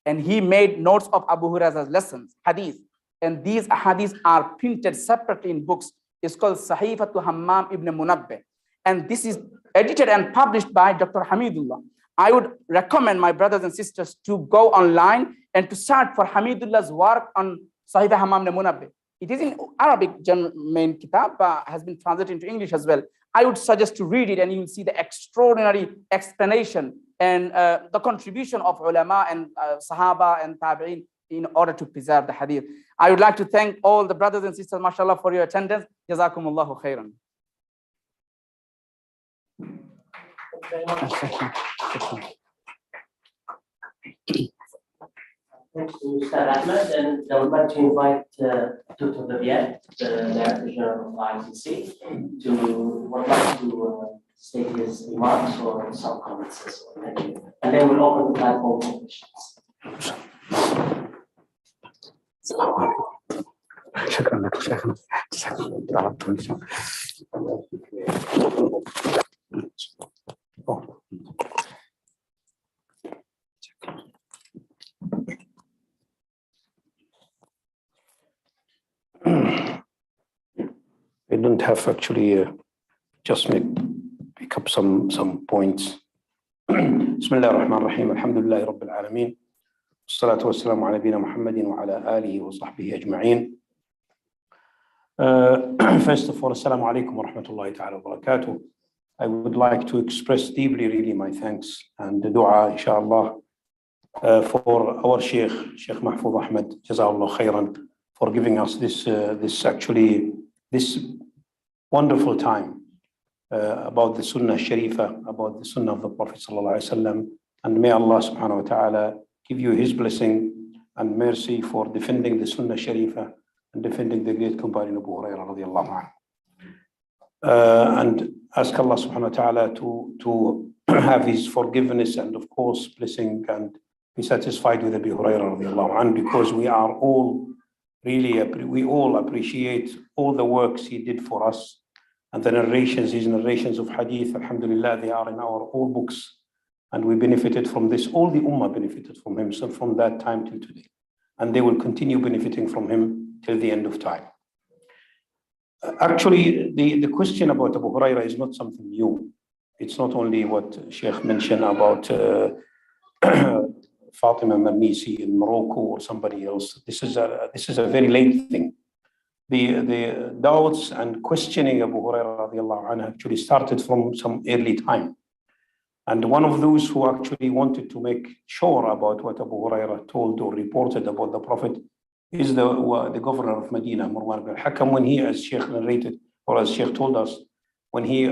And he made notes of Abu Hurairah's lessons, hadith. And these hadiths are printed separately in books. It's called Sahifatu Hammam ibn Munabbih. And this is edited and published by Dr. Hamidullah. I would recommend my brothers and sisters to go online and to search for Hamidullah's work on Sahih Hammam Munabbi. It is in Arabic main kitab, has been translated into English as well. I would suggest to read it, and you will see the extraordinary explanation and the contribution of ulama and sahaba and tabi'in in order to preserve the hadith. I would like to thank all the brothers and sisters, mashallah, for your attendance. Jazakumullahu khairan. Thanks to Ustadh Ahmed, and I would like to invite Dr. Rabiat, the Director General of ICC, to state his remarks or some comments as well. Thank you. And then we'll open the platform for questions. شكرا لك شيخنا جزاك الله تعبتوني. I don't have actually just pick up some points. بسم الله الرحمن الرحيم الحمد لله رب العالمين والصلاة والسلام على نبينا محمد وعلى آله وصحبه أجمعين. First of all, Assalamu alaikum wa rahmatullahi ta'ala wa barakatuh. I would like to express deeply really my thanks and the dua, inshallah, for our Sheikh Mahfuj Ahmed, Jazahullah khairan, for giving us this wonderful time about the Sunnah Sharifa, about the Sunnah of the Prophet sallallahu alaihi wasallam. And may Allah subhanahu wa ta'ala give you his blessing and mercy for defending the Sunnah Sharifa and defending the great companion Abu Hurairah radiallahu anhu. And ask Allah subhanahu wa ta'ala to have his forgiveness and of course blessing and be satisfied with Abu Hurairah radiallahu anhu, because we are all really, we all appreciate all the works he did for us, and the narrations, his narrations of hadith, alhamdulillah, they are in our all books, and we benefited from this. All the ummah benefited from him, so from that time till today, and they will continue benefiting from him till the end of time. Actually, the question about Abu Hurairah is not something new. It's not only what Sheikh mentioned about Fatima Marnisi in Morocco or somebody else. This is a very late thing. The doubts and questioning Abu Hurairah radiallahu anhu actually started from some early time. And one of those who actually wanted to make sure about what Abu Hurairah told or reported about the Prophet is the governor of Medina, Marwan ibn al-Hakam, when he, as Sheikh narrated, or as Sheikh told us, when he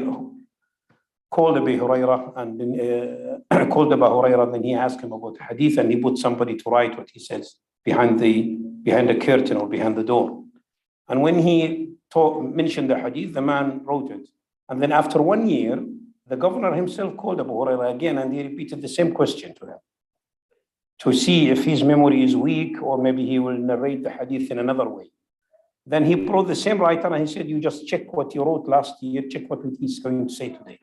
called Abu Hurairah and then then he asked him about the hadith, and he put somebody to write what he says behind the curtain or behind the door. And when he mentioned the hadith, the man wrote it. And then after 1 year, the governor himself called Abu Hurairah again, and he repeated the same question to him, to see if his memory is weak or maybe he will narrate the hadith in another way. Then he brought the same writer and he said, you just check what you wrote last year, check what he's going to say today.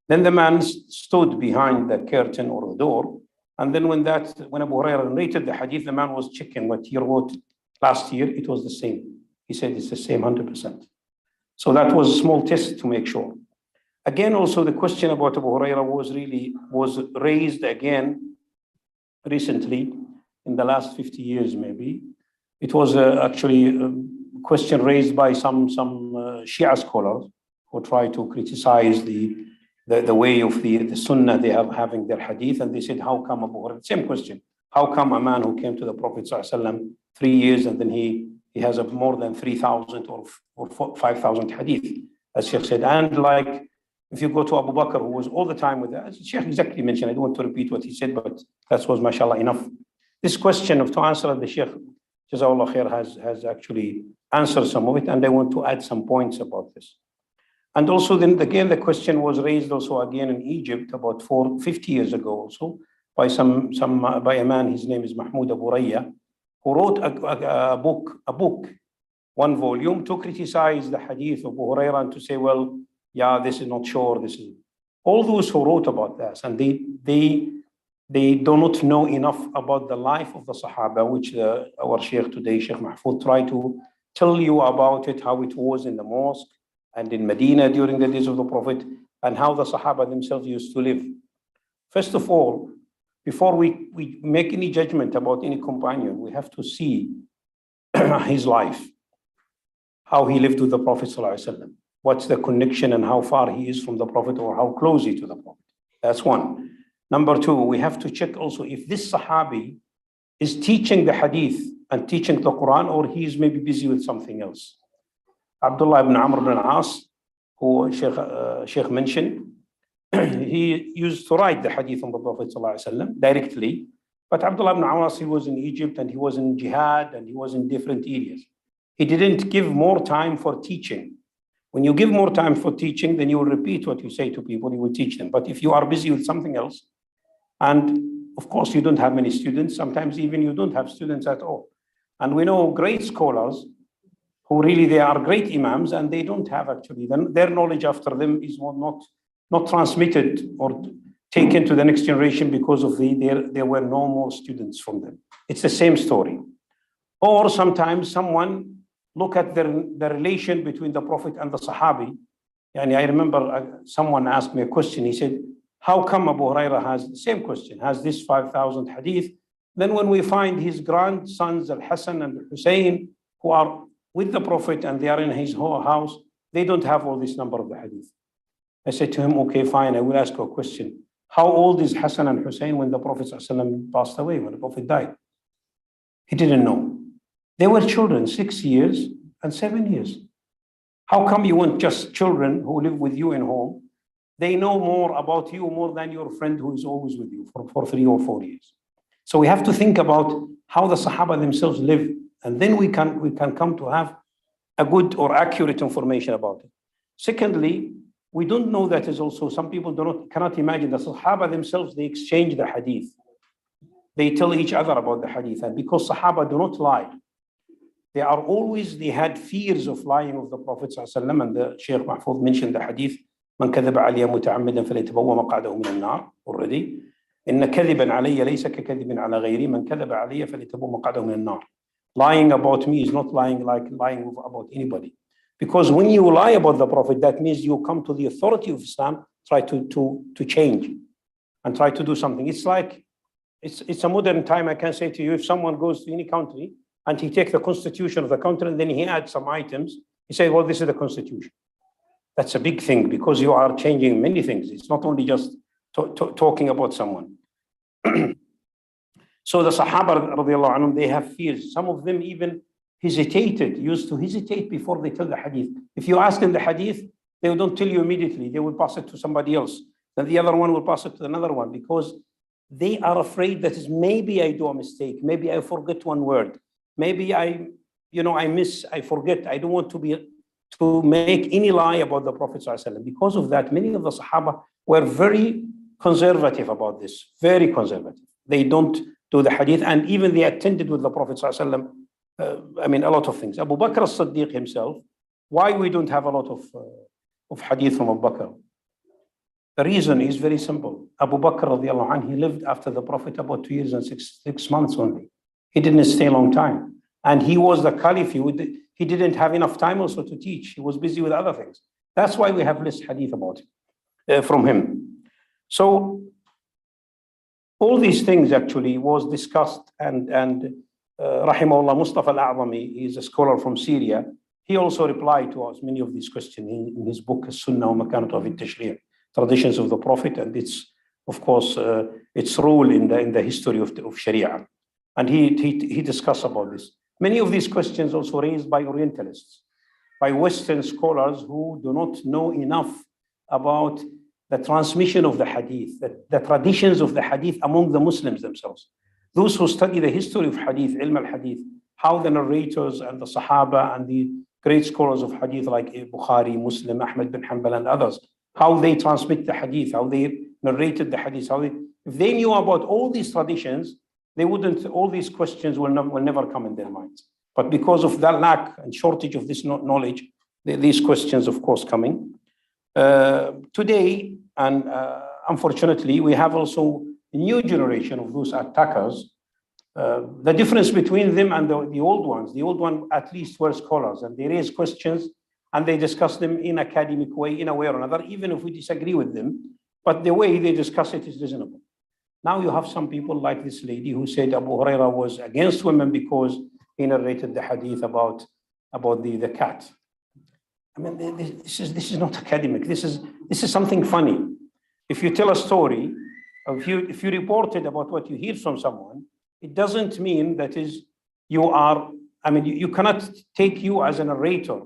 Then the man stood behind the curtain or the door. And then when Abu Hurairah narrated the hadith, the man was checking what he wrote last year. It was the same. He said it's the same 100%. So that was a small test to make sure. Again, also the question about Abu Hurairah was raised again recently in the last 50 years, maybe. It was actually a question raised by some Shia scholars who try to criticize the way of the Sunnah they have having their hadith, and they said, how come Abu Hurairah? Same question. How come a man who came to the Prophet ﷺ 3 years and then he has more than 3,000 or 5,000 hadith, as Sheikh said, and like if you go to Abu Bakr, who was all the time with that, as Sheikh exactly mentioned, I don't want to repeat what he said, but that was mashallah enough. This question to answer, the Sheikh Jazahullah khair has actually answered some of it, and I want to add some points about this. And also then again, the question was raised also again in Egypt about 50 years ago also by by a man, his name is Mahmoud Abu Raya, who wrote a book, 1 volume, to criticize the hadith of Abu Hurairah and to say, well, yeah, this is not sure, this is... All those who wrote about this, and they do not know enough about the life of the Sahaba, which our Sheikh today, Sheikh Mahfoud, tried to tell you about it, how it was in the mosque and in Medina during the days of the Prophet, and how the Sahaba themselves used to live. First of all, before we make any judgment about any companion, we have to see his life, how he lived with the Prophet ﷺ, what's the connection and how far he is from the Prophet or how close he to the Prophet. That's one. Number two, we have to check also if this Sahabi is teaching the hadith and teaching the Quran, or he is maybe busy with something else. Abdullah ibn Amr ibn As, who Sheikh mentioned, he used to write the hadith from the Prophet ﷺ directly. But Abdullah ibn Amr, he was in Egypt and he was in jihad and he was in different areas. He didn't give more time for teaching. When you give more time for teaching, then you will repeat what you say to people, you will teach them. But if you are busy with something else, and of course you don't have many students, sometimes even you don't have students at all. And we know great scholars who really, they are great imams and they don't have actually, their knowledge after them is not transmitted or taken to the next generation because of there were no more students from them. It's the same story. Or sometimes someone look at the relation between the Prophet and the Sahabi. And I remember someone asked me a question. He said, how come Abu Hurairah has the same question, has this 5,000 hadith? Then when we find his grandsons, Al-Hassan and Al-Hussein, who are with the Prophet and they are in his house, they don't have all this number of the hadith. I said to him, okay, fine, I will ask you a question. How old is Hassan and Hussein when the Prophet ﷺ passed away, when the Prophet died? He didn't know. They were children, 6 years and 7 years. How come you want just children who live with you in home? They know more about you more than your friend who is always with you for 3 or 4 years. So we have to think about how the Sahaba themselves live, and then we can come to have a good or accurate information about it. Secondly, we don't know that is also, some people cannot imagine the Sahaba themselves, they exchange the hadith. They tell each other about the hadith. And because Sahaba do not lie, they had fears of lying of the Prophet ﷺ, and the Shaykh Mahfuj mentioned the hadith, من كذب علي متعمدا فليتبوأ مقعده من النار already. إن كذبا علي ليس ككذب على غيري من كذب علي فليتبوأ مقعده من النار. Lying about me is not lying like lying about anybody. Because when you lie about the Prophet, that means you come to the authority of Islam, try to change and try to do something. It's like, it's a modern time. I can say to you, if someone goes to any country and he takes the constitution of the country and then he adds some items, he says, well, this is the constitution. That's a big thing because you are changing many things. It's not only just talking about someone. So the Sahaba, radiallahu anhum, they have fears. Some of them even used to hesitate before they tell the hadith. If you ask them the hadith, they don't tell you immediately. They will pass it to somebody else. Then the other one will pass it to another one because they are afraid that maybe I do a mistake. Maybe I forget one word. Maybe I forget. I don't want to make any lie about the Prophet ﷺ. Because of that, many of the Sahaba were very conservative about this, very conservative. They don't do the hadith, and even they attended with the Prophet ﷺ. A lot of things. Abu Bakr as-Siddiq himself, why we don't have a lot of hadith from Abu Bakr? The reason is very simple. Abu Bakr radiallahu anhu, he lived after the Prophet about 2 years and six months only. He didn't stay a long time. And he was the caliph. He didn't have enough time also to teach. He was busy with other things. That's why we have less hadith about it from him. So all these things actually was discussed, and Rahimahullah, Mustafa Al-A'zami, he is a scholar from Syria. He also replied to us many of these questions in his book, SUNNAH wa Makanatu fi Tashri', Traditions of the Prophet, and its, of course, its role in the history of Sharia. And he discussed about this. Many of these questions also raised by Orientalists, by Western scholars who do not know enough about the transmission of the hadith, the traditions of the hadith among the Muslims themselves. Those who study the history of hadith, ilm al-hadith, how the narrators and the Sahaba and the great scholars of hadith like Bukhari, Muslim, Ahmed bin Hanbal and others, how they transmit the hadith, how they narrated the hadith, if they knew about all these traditions, all these questions will never come in their minds. But because of that lack and shortage of this knowledge, these questions, of course, coming. Today, and unfortunately, we have also a new generation of those attackers. The difference between them and the old one at least were scholars, and they raise questions and they discuss them in academic way, in a way or another, even if we disagree with them, but the way they discuss it is reasonable. Now you have some people like this lady who said Abu Hurairah was against women because he narrated the hadith about the cat. I mean, this is not academic. This is something funny. If you tell a story, or if you report it about what you hear from someone, it doesn't mean that is you are. I mean, you cannot take you as a narrator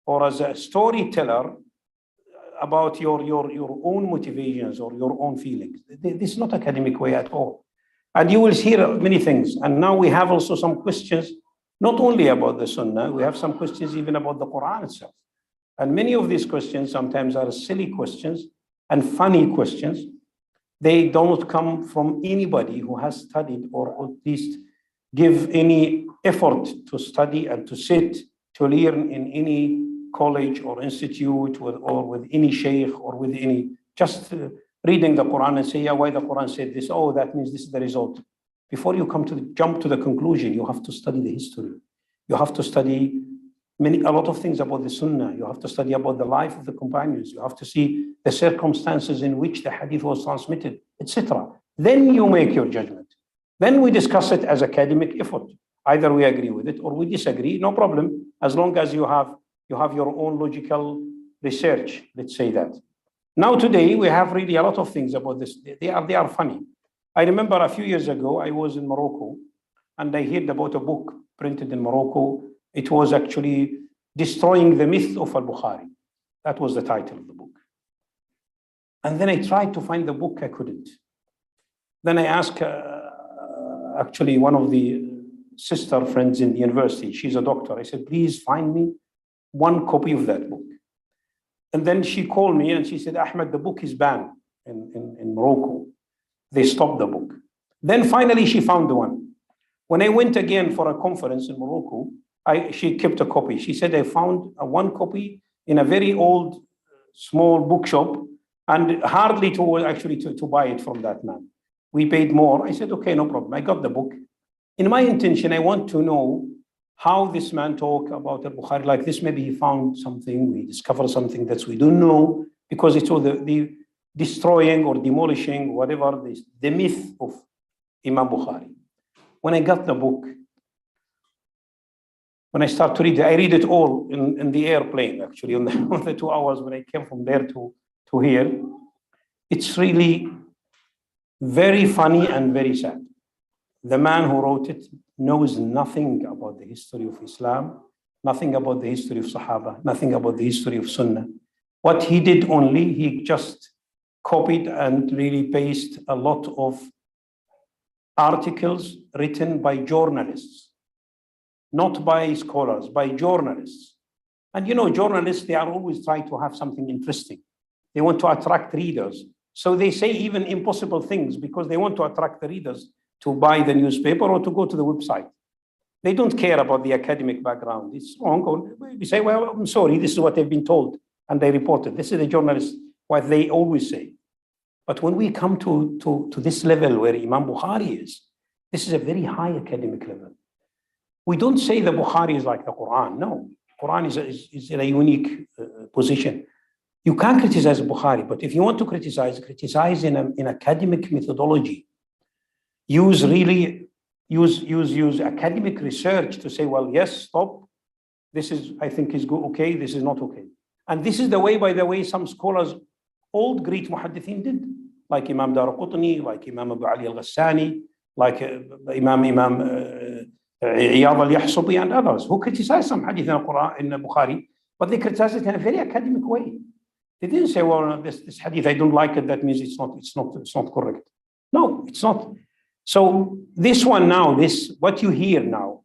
or as a storyteller about your own motivations or your own feelings. This is not academic way at all. And you will hear many things. And now we have also some questions, not only about the Sunnah, we have some questions even about the Quran itself. And many of these questions sometimes are silly questions and funny questions. They don't come from anybody who has studied or at least give any effort to study and to sit, to learn in any college or institute or with any sheikh or with any, just reading the Quran and say, yeah, why the Quran said this? Oh, that means this is the result. Before you jump to the conclusion, you have to study the history. You have to study a lot of things about the Sunnah. You have to study about the life of the companions. You have to see the circumstances in which the hadith was transmitted, etc. Then you make your judgment. Then we discuss it as academic effort. Either we agree with it or we disagree, no problem, as long as you have your own logical research, let's say that. Now today, we have really a lot of things about this. They are funny. I remember a few years ago, I was in Morocco, and I heard about a book printed in Morocco. It was actually Destroying the Myth of Al-Bukhari. That was the title of the book. And then I tried to find the book, I couldn't. Then I asked actually one of the sister friends in the university, she's a doctor. I said, please find me one copy of that book. And then she called me and she said, Ahmed, the book is banned in Morocco. They stopped the book. Then finally she found the one. When I went again for a conference in Morocco, she kept a copy. She said, I found one copy in a very old, small bookshop and hardly to buy it from that man. We paid more. I said, okay, no problem. I got the book. In my intention, I want to know how this man talked about Al-Bukhari like this. Maybe he found something, we discovered something that we don't know, because it's all the destroying or demolishing, whatever, the myth of Imam Bukhari. When I got the book, when I start to read it, I read it all in the airplane, actually, on the 2 hours when I came from there to here. It's really very funny and very sad. The man who wrote it knows nothing about the history of Islam, nothing about the history of Sahaba, nothing about the history of Sunnah. What he did only, he just copied and really pasted a lot of articles written by journalists, not by scholars, by journalists. And you know, journalists, they are always trying to have something interesting. They want to attract readers. So they say even impossible things because they want to attract the readers to buy the newspaper or to go to the website. They don't care about the academic background. It's wrong. We say, well, I'm sorry, this is what they've been told. And they report it. This is the journalists, what they always say. But when we come to this level where Imam Bukhari is, this is a very high academic level. We don't say the Bukhari is like the Quran. No, Quran is in a unique position. You can criticize Bukhari, but if you want to criticize in academic methodology. Use academic research to say, well, yes, stop. This is, I think, is good. Okay, this is not okay. And this is the way, by the way, some scholars, old Greek muhaddithin did, like Imam Daraqutni, like Imam Abu Ali al-Ghassani, like Imam Iyad al-Yahsubi and others who criticized some hadith in the Quran, in Bukhari, but they criticized it in a very academic way. They didn't say, well, this hadith, I don't like it, that means it's not correct. No, it's not. So this one now, what you hear now,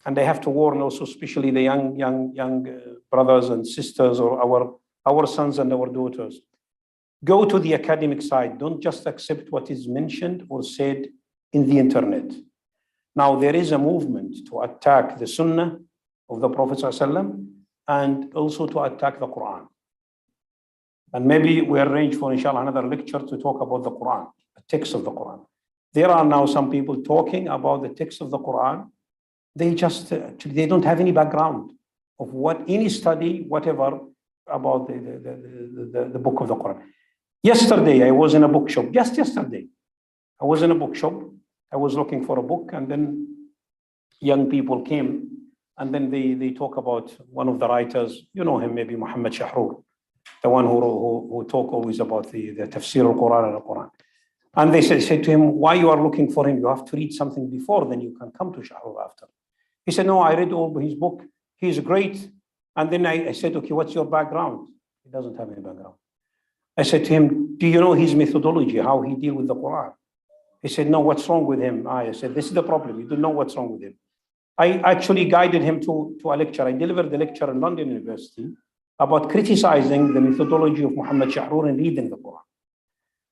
and I have to warn also, especially the young brothers and sisters, or our sons and our daughters, go to the academic side. Don't just accept what is mentioned or said in the internet. Now there is a movement to attack the Sunnah of the Prophet ﷺ and also to attack the Quran. And maybe we arrange for, inshallah, another lecture to talk about the Quran, the text of the Quran. There are now some people talking about the text of the Quran. They just, actually, they don't have any background of any study, whatever, about the book of the Quran. Yesterday, I was in a bookshop, just yesterday. I was in a bookshop. I was looking for a book, and then young people came, and then they talk about one of the writers, you know him, maybe Muhammad Shahrur, the one who talk always about the tafsir al-Quran and al-Quran. And they said to him, why you are looking for him? You have to read something before, then you can come to Shahrur after. He said, no, I read all his book. He's great. And then I said, okay, what's your background? He doesn't have any background. I said to him, do you know his methodology, how he deal with the Quran? He said, no, what's wrong with him? I said, this is the problem. You don't know what's wrong with him. I actually guided him to a lecture. I delivered the lecture in London University about criticizing the methodology of Muhammad Shahrur in reading the Quran.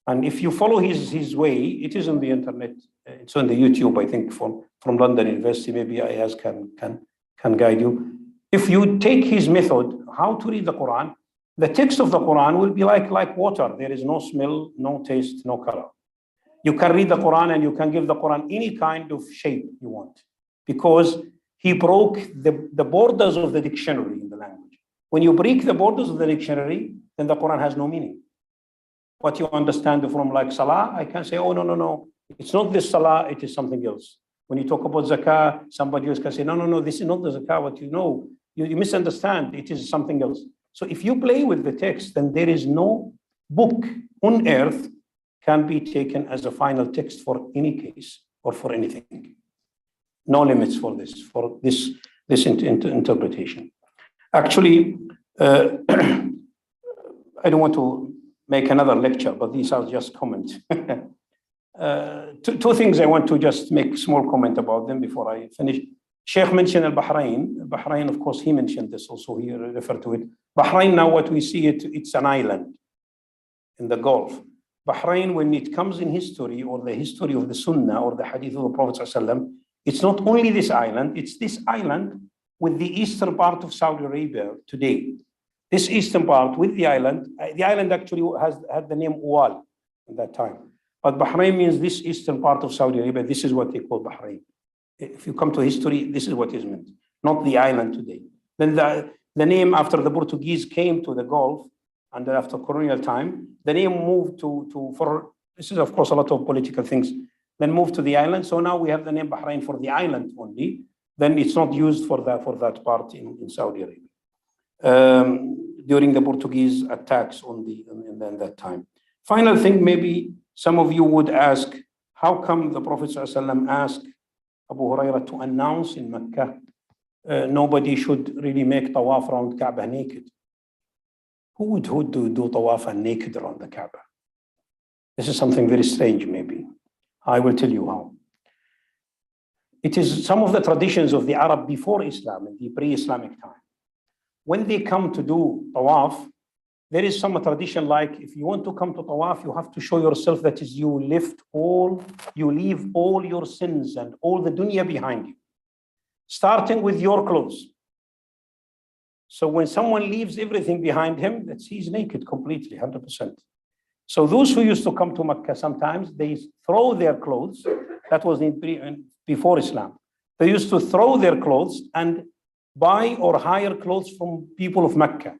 And if you follow his way, it is on the internet. It's on the YouTube, I think, from London University. Maybe Ayaz can guide you. If you take his method, how to read the Quran, the text of the Quran will be like water. There is no smell, no taste, no color. You can read the Quran and you can give the Quran any kind of shape you want, because he broke the borders of the dictionary in the language. When you break the borders of the dictionary, then the Quran has no meaning. What you understand from like Salah, I can say, oh, no, it's not this Salah, it is something else. When you talk about Zakah, somebody else can say, no, this is not the Zakah, what you know. You misunderstand, it is something else. So if you play with the text, then there is no book on earth can be taken as a final text for any case or for anything. No limits for this interpretation. Actually, I don't want to make another lecture, but these are just comments. Two things I want to just make a small comment about them before I finish. Sheikh mentioned Bahrain. Bahrain, of course, he mentioned this also, he referred to it. Bahrain, now what we see, it's an island in the Gulf. Bahrain, when it comes in history or the history of the Sunnah or the Hadith of the Prophet ﷺ, it's not only this island, it's this island with the eastern part of Saudi Arabia today. This eastern part with the island actually had the name Uwal at that time. But Bahrain means this eastern part of Saudi Arabia. This is what they call Bahrain. If you come to history, this is what is meant, not the island today. Then the name after the Portuguese came to the Gulf, and then after colonial time, the name moved for this is of course a lot of political things, then moved to the island. So now we have the name Bahrain for the island only. Then it's not used for that part in Saudi Arabia. During the Portuguese attacks in that time. Final thing, maybe some of you would ask, how come the Prophet ﷺ asked Abu Hurairah to announce in Mecca, nobody should really make tawaf around Kaaba naked? Who would do tawaf and naked around the Kaaba? This is something very strange, maybe. I will tell you how. It is some of the traditions of the Arab before Islam, in the pre-Islamic time. When they come to do tawaf, there is some tradition like if you want to come to tawaf, you have to show yourself that is you leave all your sins and all the dunya behind you, starting with your clothes. So when someone leaves everything behind him, he's naked completely, 100%. So those who used to come to Mecca, sometimes they throw their clothes. That was before Islam. They used to throw their clothes and buy or hire clothes from people of Mecca.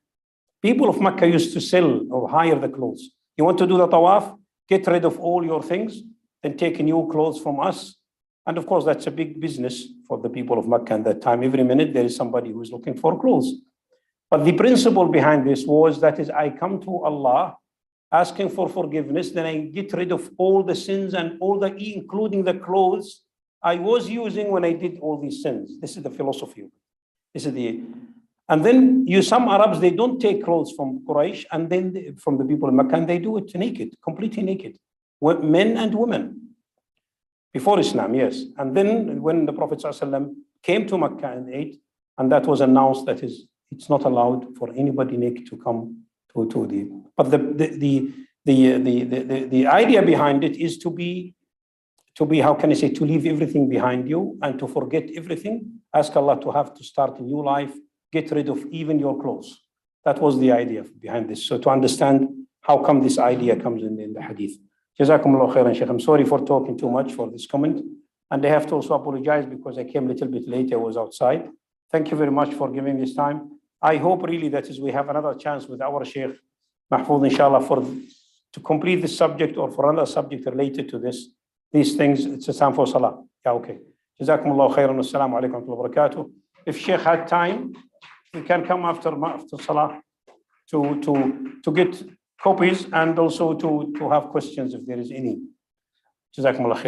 People of Mecca used to sell or hire the clothes. You want to do the tawaf? Get rid of all your things, then take new clothes from us. And of course, that's a big business for the people of Mecca at that time. Every minute there is somebody who is looking for clothes. But the principle behind this was that is I come to Allah asking for forgiveness, then I get rid of all the sins and including the clothes I was using when I did all these sins. This is the philosophy. And then some Arabs, they don't take clothes from Quraysh and then from the people in Mecca, and they do it naked, completely naked, men and women. Before Islam, yes. And then when the Prophet ﷺ came to Mecca and ate, and that was announced that it's not allowed for anybody naked to come to the. But the idea behind it is to be, how can I say, to leave everything behind you and to forget everything. Ask Allah to have to start a new life, get rid of even your clothes. That was the idea behind this. So to understand how come this idea comes in the hadith. Jazakumullah khairan, Shaykh. I'm sorry for talking too much for this comment. And I have to also apologize because I came a little bit late. I was outside. Thank you very much for giving this time. I hope really that is we have another chance with our Shaykh Mahfuj, inshallah, to complete this subject or for another subject related to these things. It's a time for salah. Yeah, okay. Jazakumullah khairan. Assalamu alaikum wa barakatuh. If Sheikh had time, he can come after Salah to get copies and also to have questions if there is any. Jazakumullah khair.